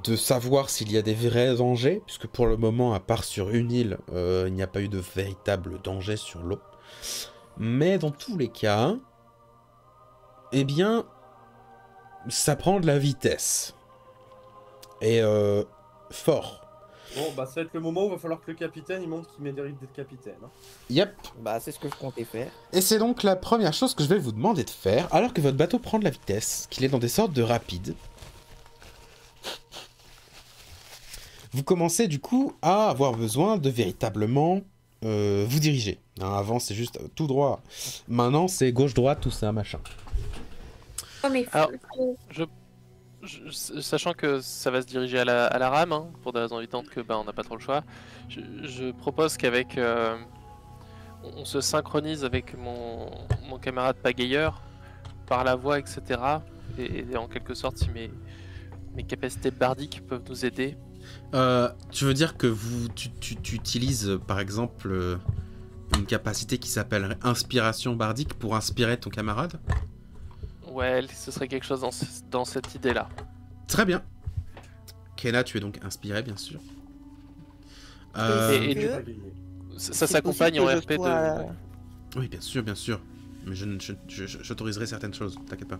de savoir s'il y a des vrais dangers, puisque pour le moment, à part sur une île, il n'y a pas eu de véritable danger sur l'eau. Mais dans tous les cas, eh bien, ça prend de la vitesse. Et fort. Bon, bah ça va être le moment où il va falloir que le capitaine il montre qu'il mérite d'être capitaine. Hein. Yep. Bah, c'est ce que je comptais faire. Et c'est donc la première chose que je vais vous demander de faire, alors que votre bateau prend de la vitesse, qu'il est dans des sortes de rapides. Vous commencez du coup à avoir besoin de véritablement vous diriger. Hein, avant c'est juste tout droit. Maintenant c'est gauche-droite, tout ça, machin. Oh, mais Alors, sachant que ça va se diriger à la rame, hein, pour des raisons évidentes que on n'a pas trop le choix, je propose qu'avec on se synchronise avec mon camarade pagayeur par la voix, etc. Et en quelque sorte, si mes capacités bardiques peuvent nous aider. Tu veux dire que tu utilises par exemple une capacité qui s'appelle inspiration bardique pour inspirer ton camarade? Ouais, ce serait quelque chose dans cette idée-là. Très bien. Kenna, tu es donc inspiré, bien sûr. Et que- Ça c'est s'accompagne en possible que RP je sois- Oui, bien sûr, bien sûr. Mais j'autoriserai certaines choses, t'inquiète pas.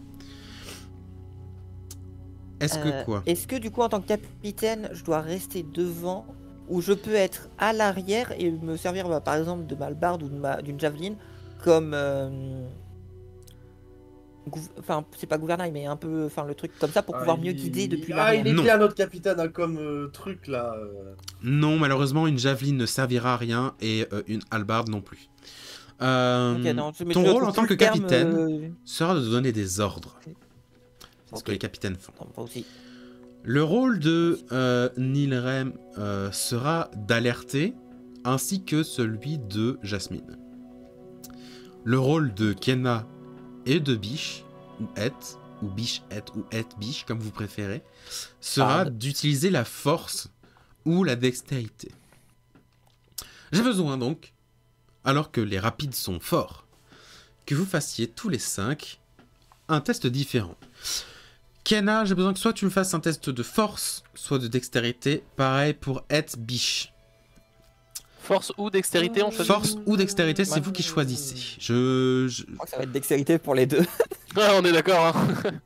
Est-ce que quoi? Est-ce que du coup, en tant que capitaine, je dois rester devant ou je peux être à l'arrière et me servir, par exemple, de ma hallebarde ou d'une javeline comme. Enfin, c'est pas gouvernail, mais un peu. Enfin, le truc comme ça pour pouvoir mieux guider depuis l'arrière. il est Non. bien notre capitaine hein, comme truc là. Non, malheureusement, une javeline ne servira à rien et une hallebarde non plus. Ok, non, mais Ton je rôle trouve en tant plus que le terme, capitaine sera de donner des ordres. C'est ce Ok. que les capitaines font. Non, pas aussi. Le rôle de Nilrem sera d'alerter, ainsi que celui de Jasmine. Le rôle de Kenna et de Biche, ou Et, ou Biche Et, ou Et Biche, comme vous préférez, sera d'utiliser la force ou la dextérité. J'ai besoin donc, alors que les rapides sont forts, que vous fassiez tous les 5 un test différent. Kenna, j'ai besoin que soit tu me fasses un test de force, soit de dextérité. Pareil pour Et Biche. Force ou dextérité, on choisit. Force ou dextérité, c'est vous qui choisissez. Je crois que ça va être dextérité pour les deux. Ouais, on est d'accord.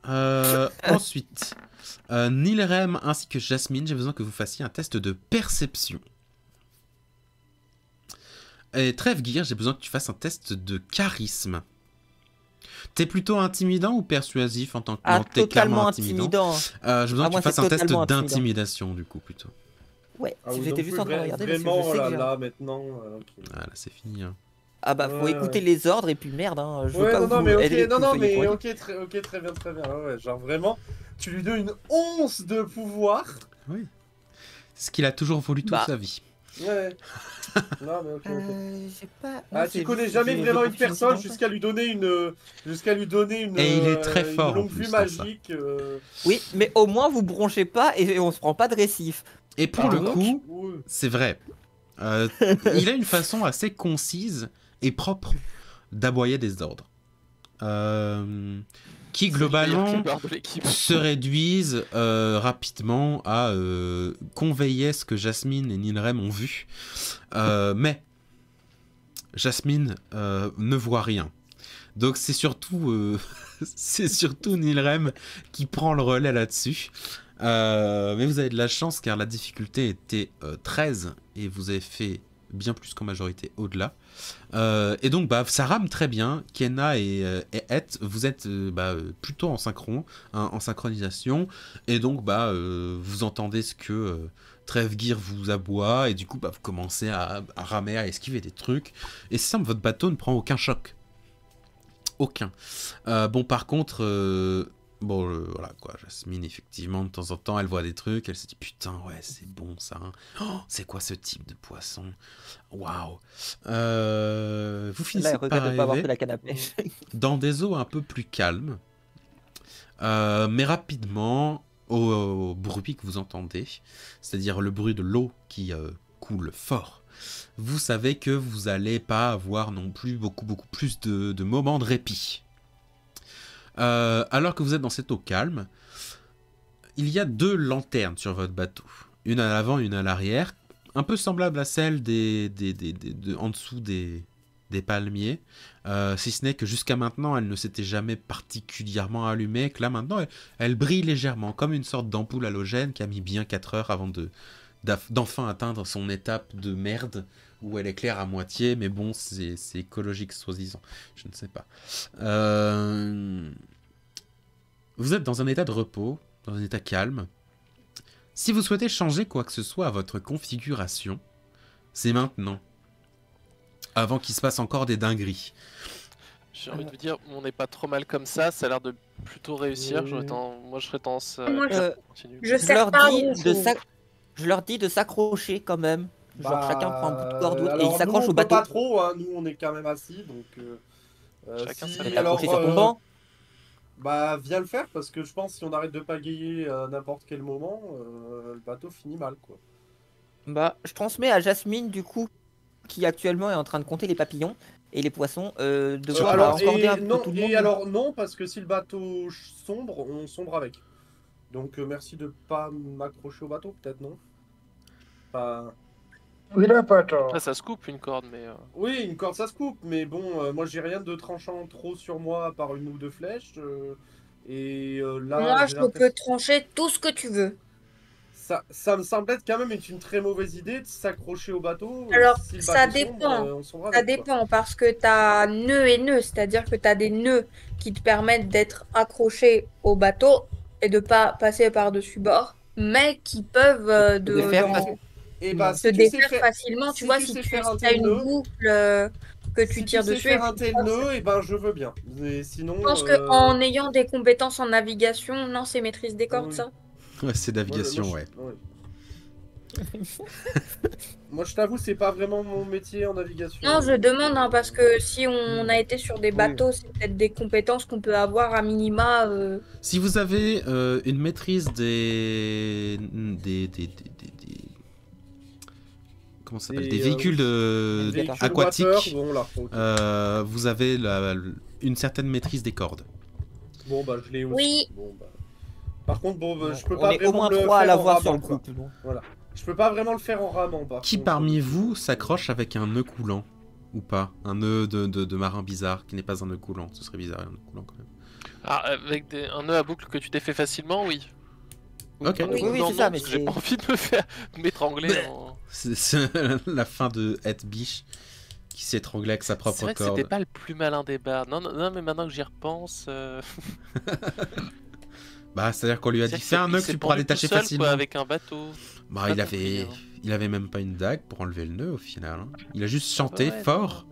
Hein. Ensuite, Nilrem ainsi que Jasmine, j'ai besoin que vous fassiez un test de perception. Et Trevgir, j'ai besoin que tu fasses un test de charisme. T'es plutôt intimidant ou persuasif en tant que... Non, t'es clairement Totalement intimidant. intimidant. J'ai besoin que moi, tu fasses c'est un test totalement intimidant. d'intimidation, du coup, plutôt. Ouais, Ah si oui, j'étais donc juste en train de regarder, parce que vraiment je sais que j'ai- là maintenant. Ok. Ah, là, c'est fini. Hein. Ah bah, faut Ouais, écouter ouais. les ordres et puis merde, hein, je veux Ouais, pas non, vous non, mais aider ok, que non, vous non, soyez mais points. ok, très bien, très bien. Ouais, genre vraiment, tu lui donnes une once de pouvoir. Oui. C'est ce qu'il a toujours voulu toute Bah. sa vie. Ouais. Non, mais ok. J'ai pas... Ah, non, tu c'est connais juste- jamais j'ai vraiment une aucune personne incidence. jusqu'à lui donner une. Et il est très une fort, en longue plus, vue dans ça. magique. Oui, mais au moins vous bronchez pas et on se prend pas de récif. Et pour le donc, coup, Ouais. c'est vrai. Il a une façon assez concise et propre d'aboyer des ordres. Qui C'est le meilleur globalement clébard de l'équipe. se réduisent rapidement à conveiller ce que Jasmine et Nilrem ont vu. Mais Jasmine ne voit rien. Donc c'est surtout Nilrem qui prend le relais là-dessus. Mais vous avez de la chance car la difficulté était 13 et vous avez fait bien plus qu'en majorité au-delà. Et donc ça rame très bien. Kenna et Ed, vous êtes plutôt en en synchronisation. Et donc vous entendez ce que Trevgir vous aboie et du coup vous commencez à ramer, à esquiver des trucs. Et c'est simple, votre bateau ne prend aucun choc. Aucun. Par contre... voilà quoi, Jasmine, effectivement, de temps en temps, elle voit des trucs, elle se dit putain, ouais, c'est bon ça. Hein. Oh, c'est quoi ce type de poisson? Waouh. Vous finissez par de pas avoir fait arriver la canne à pêche. dans des eaux un peu plus calmes, mais rapidement, au bruit que vous entendez, c'est-à-dire le bruit de l'eau qui coule fort, vous savez que vous n'allez pas avoir non plus beaucoup plus de moments de répit. Alors que vous êtes dans cette eau calme, il y a 2 lanternes sur votre bateau. Une à l'avant, une à l'arrière, un peu semblable à celle en dessous des palmiers. Si ce n'est que jusqu'à maintenant, elle ne s'était jamais particulièrement allumée, que là maintenant, elle brille légèrement, comme une sorte d'ampoule halogène qui a mis bien 4 heures avant d'enfin atteindre son étape de merde, où elle éclaire à moitié, mais bon, c'est écologique, soi-disant. Je ne sais pas. Vous êtes dans un état de repos, dans un état calme. Si vous souhaitez changer quoi que ce soit à votre configuration, c'est maintenant. Avant qu'il se passe encore des dingueries. J'ai envie de vous dire, on n'est pas trop mal comme ça a l'air de plutôt réussir. Moi, je serais tendance à continuer. Je leur dis de s'accrocher quand même. Genre chacun prend un bout de corde et alors, il s'accroche au bateau. Pas trop, hein. Nous on est quand même assis, donc chacun s'est accroché sur ton banc. Viens le faire parce que je pense que si on arrête de pagayer à n'importe quel moment, le bateau finit mal quoi. Je transmets à Jasmine du coup, qui actuellement est en train de compter les papillons et les poissons, de voir accorder un peu tout le monde. Alors non, parce que si le bateau sombre, on sombre avec. Donc merci de pas m'accrocher au bateau, peut-être non. Il a pas tort. Là, ça se coupe une corde, mais. Oui, une corde ça se coupe, mais bon, moi j'ai rien de tranchant trop sur moi à part une ou 2 flèches. Là, moi je peux trancher tout ce que tu veux. Ça me semble être quand même une très mauvaise idée de s'accrocher au bateau. Alors si le ça bateau dépend. sombre, Ça dépend parce que tu as nœuds et nœuds, c'est-à-dire que tu as des nœuds qui te permettent d'être accroché au bateau et de pas passer par-dessus bord, mais qui peuvent se défaire facilement. Tu vois, si tu as une boucle que tu tires dessus. Si tu sais faire un tel nœud, je veux bien. Mais sinon, je pense qu'en ayant des compétences en navigation, non, c'est maîtrise des cordes, ça. Ouais, c'est navigation, ouais. Moi, je t'avoue, c'est pas vraiment mon métier en navigation. Non, je demande, hein, parce que si on a été sur des bateaux, c'est peut-être des compétences qu'on peut avoir à minima. Si vous avez une maîtrise comment ça s'appelle, des véhicules aquatiques, vous avez une certaine maîtrise des cordes. Bon, je l'ai aussi. Oui. Par contre, je peux pas vraiment au moins 3 à l'avoir sur le groupe. Voilà. Je peux pas vraiment le faire en ramant. Qui parmi vous s'accroche avec un nœud coulant ou pas? Un nœud de marin bizarre qui n'est pas un nœud coulant. Ce serait bizarre, un nœud coulant quand même. Avec un nœud à boucle que tu t'es fait facilement, oui. Ok. Oui, c'est ça, mais j'ai pas envie de m'étrangler. C'est la fin de Ed Biche qui s'étranglait avec sa propre corde. C'est vrai que c'était pas le plus malin des barres. Non, mais maintenant que j'y repense. C'est-à-dire qu'on lui a dit fais un nœud que tu pourras détacher facilement. Avec un bateau. Il avait même pas une dague pour enlever le nœud au final. Hein. Il a juste chanté fort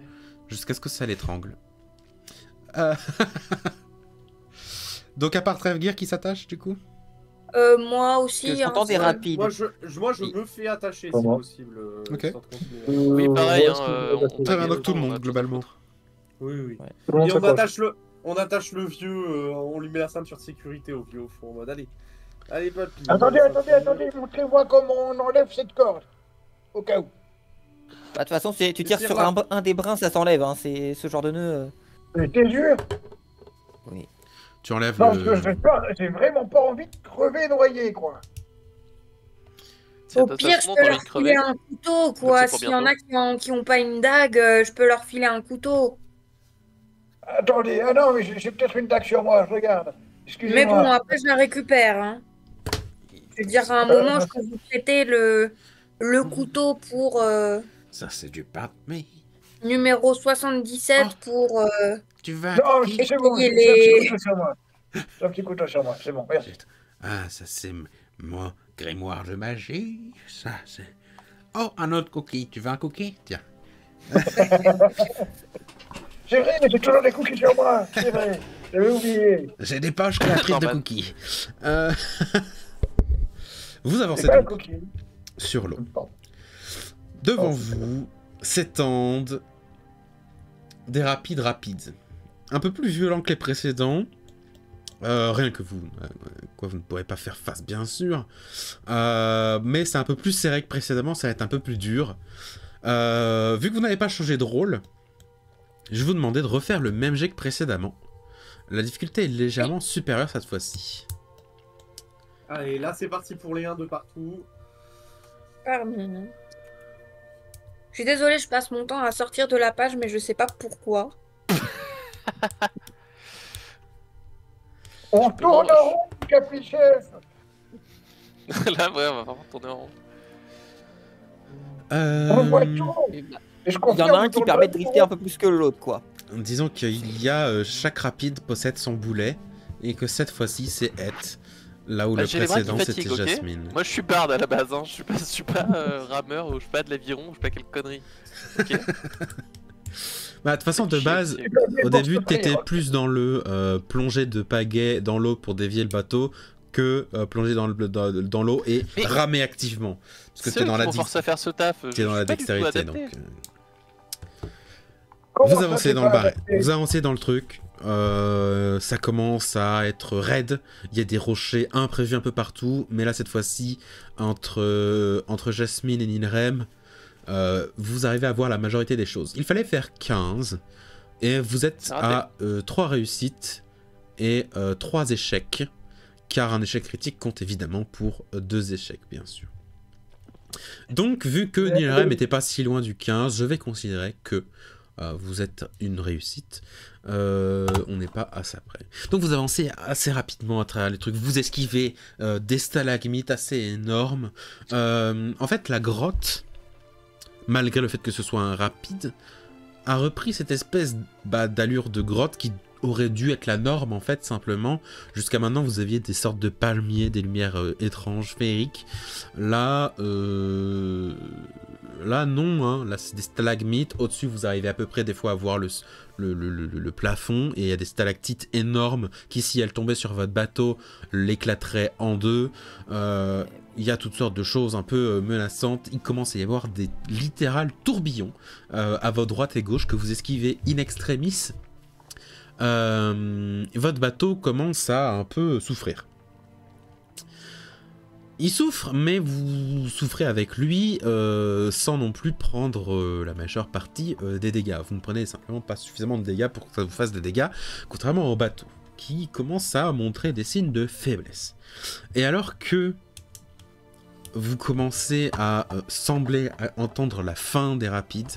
jusqu'à ce que ça l'étrangle. Donc à part Trevgir qui s'attache du coup? Moi aussi. J'entends des rapides. Moi je me fais attacher si possible. Ok. Oui, pareil. Très bien, donc tout le monde globalement. Oui. Et on attache le vieux, on lui met la ceinture de sécurité au vieux au fond, en mode allez papy. Attendez, montrez-moi comment on enlève cette corde. Au cas où. De toute façon, tu tires sur un des brins, ça s'enlève, hein. C'est ce genre de nœud. T'es sûr? Oui. Tu enlèves parce que j'ai vraiment pas envie de crever noyé, quoi. Au pire, je peux leur filer un couteau, quoi. S'il y en a qui ont pas une dague, je peux leur filer un couteau. Attendez, mais j'ai peut-être une dague sur moi, je regarde. Excusez-moi. Mais bon, après je la récupère. Hein. Je veux dire, à un moment, je peux vous prêter le couteau pour Ça, c'est du pain, mais... numéro 77 pour Tu vas... Non, c'est bon, j'ai un petit couteau sur moi. J'ai un petit couteau sur moi, c'est bon, merci. Ah, ça, c'est mon grimoire de magie. Ça, c'est... Oh, un autre cookie. Tu veux un cookie? Tiens. C'est vrai, mais j'ai toujours des cookies sur moi. C'est vrai, j'avais oublié. J'ai des poches créatrices de cookies. Vous avancez C'est pas un donc cookie. sur l'eau. Pardon. Devant vous s'étendent des rapides. Un peu plus violents que les précédents. Rien que vous, quoi, vous ne pourrez pas faire face, bien sûr. Mais c'est un peu plus serré que précédemment, ça va être un peu plus dur. Vu que vous n'avez pas changé de rôle, je vais vous demander de refaire le même jet que précédemment. La difficulté est légèrement supérieure cette fois-ci. Allez, là c'est parti pour les 1 de partout. Pardon. Je suis désolée, je passe mon temps à sortir de la page, mais je sais pas pourquoi. On tourne en rond, Capichef. Là, ouais, on va vraiment tourner en rond. On voit tout. Et bah, Et je il y en a un qui permet de drifter un peu plus que l'autre, quoi. Disons qu'il y a chaque rapide possède son boulet et que cette fois-ci c'est Ed, là où le J'ai les bras qui précédent c'était fatiguent, ok. Jasmine. Moi je suis barde à la base, hein. Je suis pas rameur ou je suis pas de l'aviron ou je suis pas quelle connerie. Ok. Bah, de toute façon, de base, au début, t'étais plus dans le plonger de pagaie dans l'eau pour dévier le bateau que plonger dans l'eau et Mais ramer activement. Parce que c'est t'es dans, force à faire ce taf. t'es dans la dextérité. Donc, Comment vous ça, avancez c'est dans le pas barret, adapté? vous avancez dans le truc. Ça commence à être raide. Il y a des rochers imprévus un peu partout. Mais là, cette fois-ci, entre Jasmine et Nilrem, vous arrivez à voir la majorité des choses. Il fallait faire 15 et vous êtes à 3 réussites et 3 échecs, car un échec critique compte évidemment pour 2 échecs, bien sûr. Donc, vu que Nilrem n'était pas si loin du 15, je vais considérer que vous êtes une réussite. On n'est pas à ça près. Donc vous avancez assez rapidement à travers les trucs. Vous esquivez des stalagmites assez énormes. En fait, la grotte, malgré le fait que ce soit un rapide, a repris cette espèce d'allure de grotte qui aurait dû être la norme, en fait, simplement. Jusqu'à maintenant, vous aviez des sortes de palmiers, des lumières étranges, féeriques. Là, là non, hein. Là, c'est des stalagmites. Au-dessus, vous arrivez à peu près, des fois, à voir le plafond. Et il y a des stalactites énormes qui, si elles tombaient sur votre bateau, l'éclateraient en deux. Il y a toutes sortes de choses un peu menaçantes. Il commence à y avoir des littéral tourbillons à votre droite et gauche que vous esquivez in extremis. Votre bateau commence à un peu souffrir. Il souffre, mais vous souffrez avec lui sans non plus prendre la majeure partie des dégâts. Vous ne prenez simplement pas suffisamment de dégâts pour que ça vous fasse des dégâts, contrairement au bateau, qui commence à montrer des signes de faiblesse. Et alors que vous commencez à sembler entendre la fin des rapides,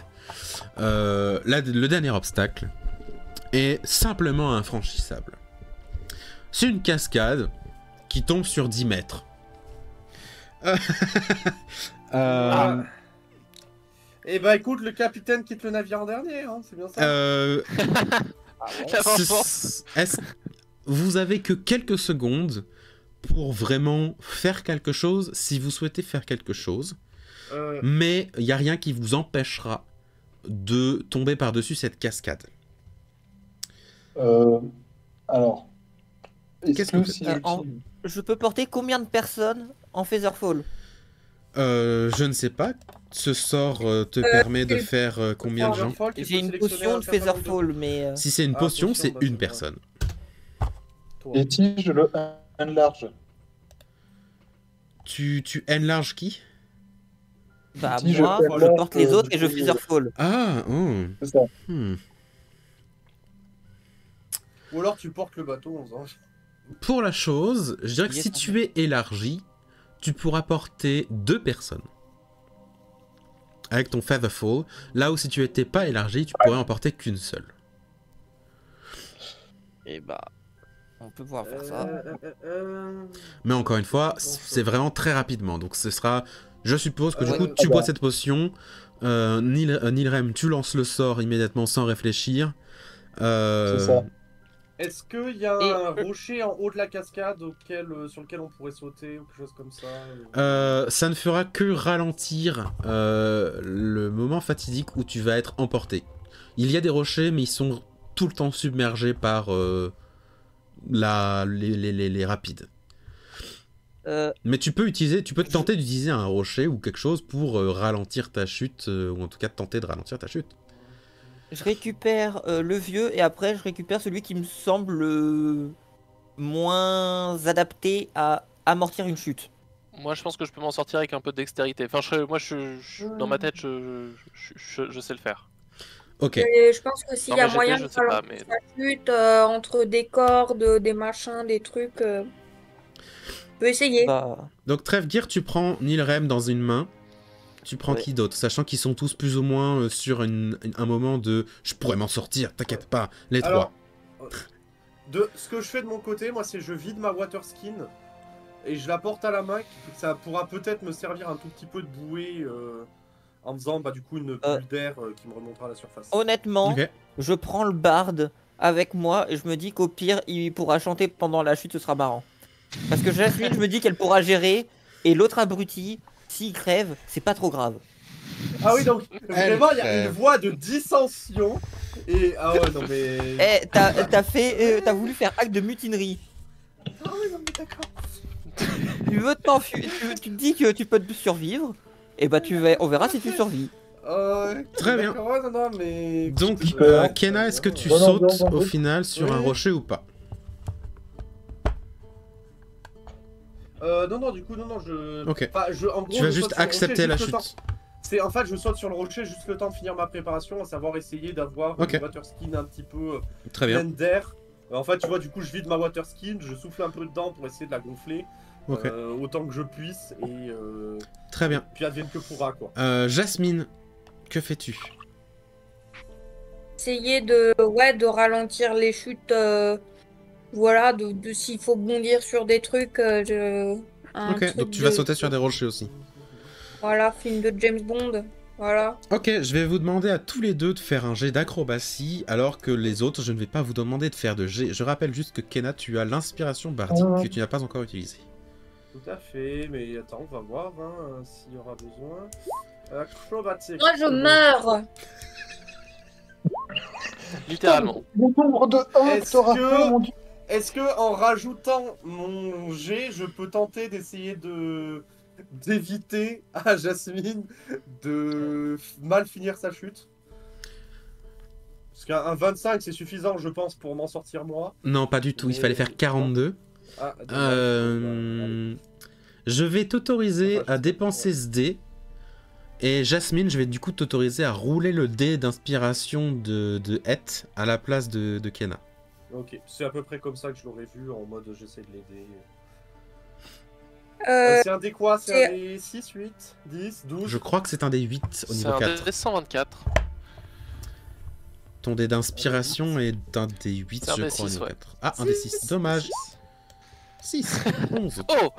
le dernier obstacle est simplement infranchissable. C'est une cascade qui tombe sur 10 mètres. Et bah écoute, le capitaine quitte le navire en dernier, hein, c'est bien ça. Vous avez que quelques secondes pour vraiment faire quelque chose, si vous souhaitez faire quelque chose. Mais il n'y a rien qui vous empêchera de tomber par-dessus cette cascade. Alors, Qu'est-ce que si je peux porter combien de personnes en Featherfall? Je ne sais pas. Ce sort te permet de faire combien de gens? J'ai une potion de Featherfall, mais... Si c'est une potion, c'est une personne. Et si je le enlarge? Tu enlarges qui? Bah Si moi, je je porte les autres et je du coup, Featherfall. Ah, oh. C'est ça. Ou alors tu portes le bateau en faisant... Pour la chose, je dirais que si tu es élargi, tu pourras porter 2 personnes. Avec ton Featherfall. Là où si tu étais pas élargi, tu pourrais en porter qu'une seule. Et bah... On peut pouvoir faire ça. Mais encore une fois, c'est vraiment très rapidement. Donc ce sera... Je suppose que du coup, ouais. tu bois cette potion. Nilrem, tu lances le sort immédiatement sans réfléchir. C'est ça. Est-ce qu'il y a un rocher en haut de la cascade sur lequel on pourrait sauter ou quelque chose comme ça Ça ne fera que ralentir le moment fatidique où tu vas être emporté. Il y a des rochers, mais ils sont tout le temps submergés par les rapides. Mais tu peux tenter d'utiliser un rocher ou quelque chose pour ralentir ta chute, ou en tout cas tenter de ralentir ta chute. Je récupère le vieux et après je récupère celui qui me semble le moins adapté à amortir une chute. Moi, je pense que je peux m'en sortir avec un peu de dextérité. Enfin, dans ma tête, je sais le faire. Ok. Et je pense que s'il Non, y a mais moyen je de sais pas, ralentir mais- sa chute entre des cordes, des machins, des trucs, je peux essayer. Bah, Donc Trevgir, tu prends Nilrem dans une main. Tu prends Ouais. qui d'autre? Sachant qu'ils sont tous plus ou moins sur un moment de « Je pourrais m'en sortir, t'inquiète pas, les Alors, trois. ce que je fais de mon côté, moi, c'est je vide ma water skin et je la porte à la main. Ça pourra peut-être me servir un tout petit peu de bouée en faisant du coup une bulle d'air qui me remontera à la surface. honnêtement, Ok. je prends le barde avec moi et je me dis qu'au pire, il pourra chanter pendant la chute, ce sera marrant. Parce que Jasmine, je me dis qu'elle pourra gérer et l'autre abruti, s'il crève, c'est pas trop grave. Ah oui, donc vraiment, il y a crève. une voie de dissension. Et ah ouais, non mais. Eh, t'as voulu faire acte de mutinerie. Ah oui, non mais d'accord. Tu veux t'enfuir, tu te dis que tu peux survivre, et bah on verra si tu survis. Très bien. Ouais, non, mais. Donc, Kenna, est-ce que tu Bon sautes ambiance, au oui. final sur un Oui. rocher ou pas? Non, du coup, non, je. Ok. Enfin, en gros, Tu vas je juste saute sur le accepter rocher la juste le chute. temps. En fait, je saute sur le rocher juste le temps de finir ma préparation, à savoir essayer d'avoir Ok. une water skin un petit peu Très bien. pleine d'air. En fait, tu vois, du coup, je vide ma water skin, je souffle un peu dedans pour essayer de la gonfler Ok. autant que je puisse, et Très bien. puis advienne que pourra, quoi. Jasmine, que fais-tu? Essayer de ralentir les chutes, voilà, de s'il faut bondir sur des trucs, un Ok, truc donc tu vas de- sauter sur des rochers aussi. Voilà, film de James Bond, voilà. Ok, je vais vous demander à tous les deux de faire un jet d'acrobatie, alors que les autres, je ne vais pas vous demander de faire de jet. Je rappelle juste que Kenna, tu as l'inspiration bardique que tu n'as pas encore utilisée. Tout à fait, mais attends, on va voir s'il y aura besoin. Acrobatique. Moi, je meurs. Littéralement. Le nombre de 1 Est-ce t'auras que- fait, mon dieu. Est-ce que en rajoutant mon jet, je peux tenter d'essayer d'éviter à Jasmine de mal finir sa chute? Parce qu'un 25 c'est suffisant, je pense, pour m'en sortir moi. Non, pas du tout, il fallait faire 42. Ah, dommage. Je vais t'autoriser Enfin, je à sais dépenser pas. ce dé. Et Jasmine, je vais du coup t'autoriser à rouler le dé d'inspiration de Het à la place de Kenna. Ok, c'est à peu près comme ça que je l'aurais vu, en mode j'essaie de l'aider. C'est un dé quoi? C'est c'est- un dé 6, 8, 10, 12? Je crois que c'est un dé 8 au C'est niveau un 4. D124. Ton dé d'inspiration est un dé 8, C'est un je dé crois, au 6, niveau ouais. 4. Ah, un dé 6, dommage. 6, 11. Oh,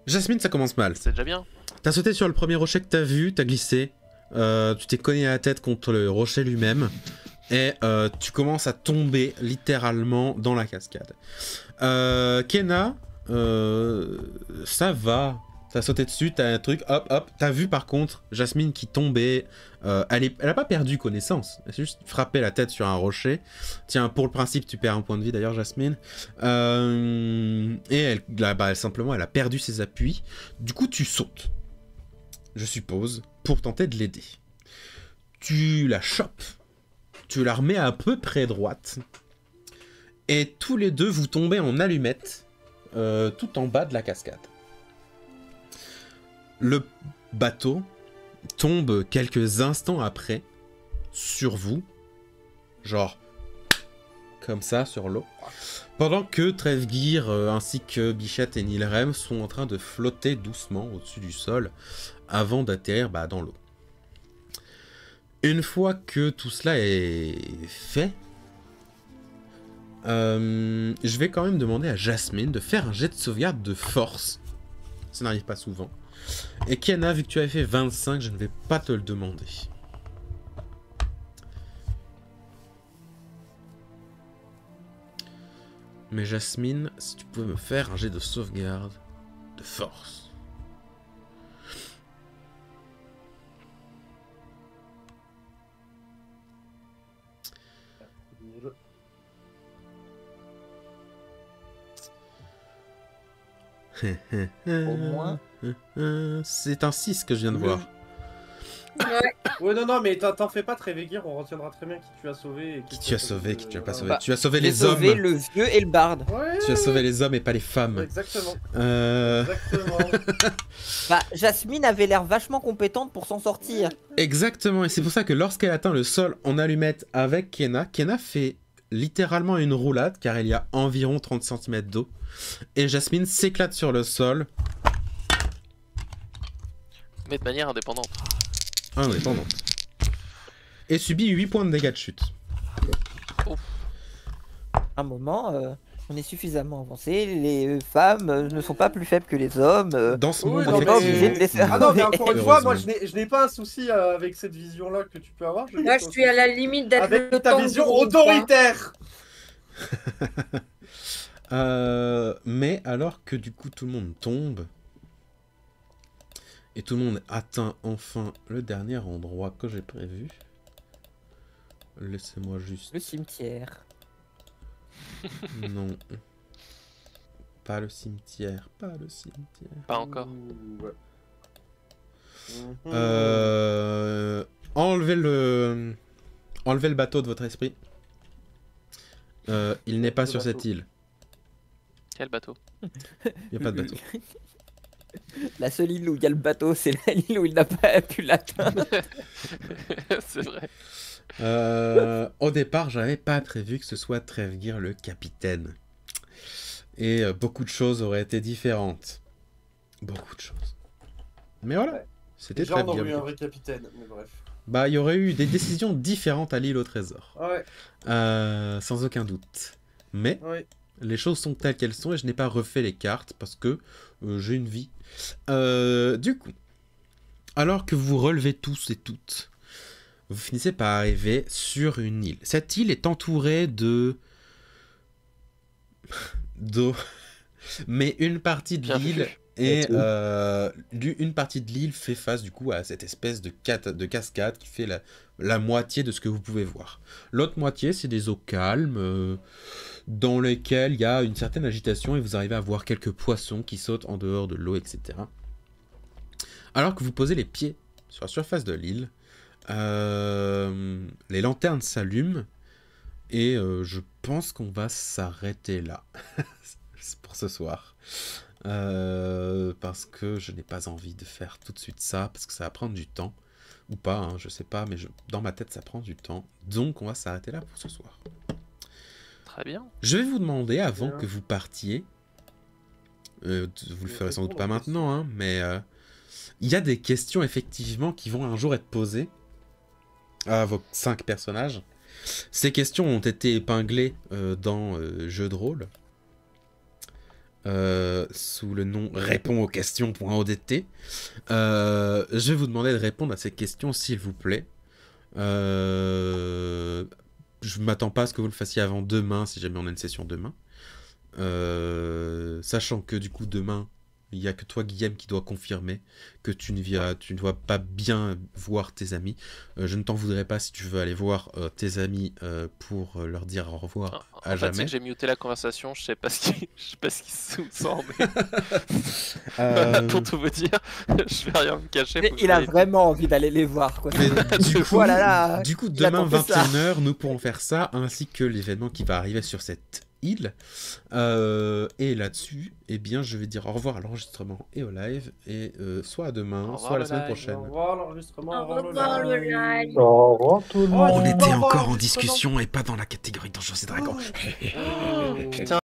Jasmine, ça commence mal. c'est déjà bien. T'as sauté sur le premier rocher que t'as vu, t'as glissé, tu t'es cogné la tête contre le rocher lui-même, et tu commences à tomber littéralement dans la cascade. Kenna, ça va. T'as sauté dessus, t'as un truc, hop, hop. T'as vu par contre Jasmine qui tombait. Elle a pas perdu connaissance. Elle s'est juste frappé la tête sur un rocher. Tiens, pour le principe, tu perds un point de vie d'ailleurs, Jasmine. Et simplement, elle a perdu ses appuis. Du coup, tu sautes, je suppose, pour tenter de l'aider. Tu la chopes. Tu la remets à peu près droite. Et tous les deux, vous tombez en allumette, tout en bas de la cascade. Le bateau tombe quelques instants après sur vous, genre comme ça sur l'eau, pendant que Trevgir ainsi que Bichette et Nilrem sont en train de flotter doucement au-dessus du sol avant d'atterrir dans l'eau. Une fois que tout cela est fait, Je vais quand même demander à Jasmine de faire un jet de sauvegarde de force. Ça n'arrive pas souvent. Et Kiana, vu que tu avais fait 25, je ne vais pas te le demander. Mais Jasmine, si tu pouvais me faire un jet de sauvegarde de force. Au moins. C'est un 6 que je viens de voir. Ouais. Ouais, non, mais t'en fais pas, Trévéguir, on retiendra très bien qui tu as sauvé. Et Qui tu as sauvé, qui tu as pas sauvé. Bah, Tu as sauvé J'ai les hommes. sauvé le vieux et le barde. Ouais, Tu as sauvé les hommes et pas les femmes. exactement. Exactement. Exactement. Bah, Jasmine avait l'air vachement compétente pour s'en sortir. Exactement, et c'est pour ça que lorsqu'elle atteint le sol en allumette avec Kiana, Kiana fait littéralement une roulade car il y a environ 30 cm d'eau. Et Jasmine s'éclate sur le sol. Mais de manière indépendante. Indépendante. Et subit 8 points de dégâts de chute. Un moment, on est suffisamment avancé. Les femmes ne sont pas plus faibles que les hommes. Dans ce Oui, monde, on n'est pas obligé de laisser. Ah non, mais encore une fois, moi Heureusement. je n'ai pas un souci avec cette vision-là que tu peux avoir. Là, je suis à la limite d'être avec le ta temps vision du groupe, hein. autoritaire. Mais alors que du coup tout le monde tombe et tout le monde atteint enfin le dernier endroit que j'ai prévu. Laissez-moi juste... Le cimetière. Non. Pas le cimetière, pas le cimetière. Pas encore. Ouais. Enlevez le bateau de votre esprit. Il n'est pas Le sur bateau. cette île. Quel bateau? Il n'y a pas de bateau. La seule île où il y a le bateau, c'est l'île où il n'a pas pu l'atteindre. C'est vrai. Au départ, j'avais pas prévu que ce soit Trévéguir le capitaine. Et beaucoup de choses auraient été différentes. Beaucoup de choses. Mais voilà, Ouais. c'était Déjà, on aurait eu Trévéguir. un vrai capitaine, mais bref. Bah, il y aurait eu des décisions différentes à l'île au trésor. Ouais, Sans aucun doute. Mais ouais. les choses sont telles qu'elles sont et je n'ai pas refait les cartes parce que j'ai une vie. Du coup, alors que vous relevez tous et toutes, vous finissez par arriver sur une île. Cette île est entourée d'eau. Mais une partie de Bien l'île vu. et une partie de l'île fait face du coup à cette espèce de cascade qui fait la moitié de ce que vous pouvez voir. L'autre moitié, c'est des eaux calmes dans lesquelles il y a une certaine agitation et vous arrivez à voir quelques poissons qui sautent en dehors de l'eau, etc. Alors que vous posez les pieds sur la surface de l'île, les lanternes s'allument et je pense qu'on va s'arrêter là pour ce soir. Parce que je n'ai pas envie de faire tout de suite ça, parce que ça va prendre du temps. Ou pas, hein, je sais pas, mais dans ma tête ça prend du temps. Donc on va s'arrêter là pour ce soir. Très bien. Je vais vous demander, avant Bien. que vous partiez, vous le ferez sans doute pas maintenant, hein, mais il y a des questions effectivement qui vont un jour être posées à vos 5 personnages. Ces questions ont été épinglées dans Jeu de rôle. Sous le nom Réponds aux questions.odt. Je vais vous demander de répondre à ces questions s'il vous plaît. Je m'attends pas à ce que vous le fassiez avant demain si jamais on a une session demain. Sachant que du coup demain il n'y a que toi Guillaume qui dois confirmer que tu ne dois pas bien voir tes amis. Je ne t'en voudrais pas si tu veux aller voir tes amis pour leur dire au revoir à En fait, c'est jamais. que j'ai muté la conversation, je sais pas ce qui se sent, mais pour tout vous dire, je vais rien me cacher. Mais faut que il je a vais- vraiment envie d'aller les voir, quoi. Mais du coup, Oh là là, du coup, il demain attend que ça. 21h, nous pourrons faire ça, ainsi que l'événement qui va arriver sur cette île. Et là-dessus, eh bien, je vais dire au revoir à l'enregistrement et au live, et soit à demain, Au revoir soit à la le semaine live. prochaine. Au revoir l'enregistrement, Au revoir le live. Au revoir tout le monde. Oh, On je était peux avoir encore en l'enregistrement. discussion et pas dans la catégorie Donjons et Dragons. Oh. Putain.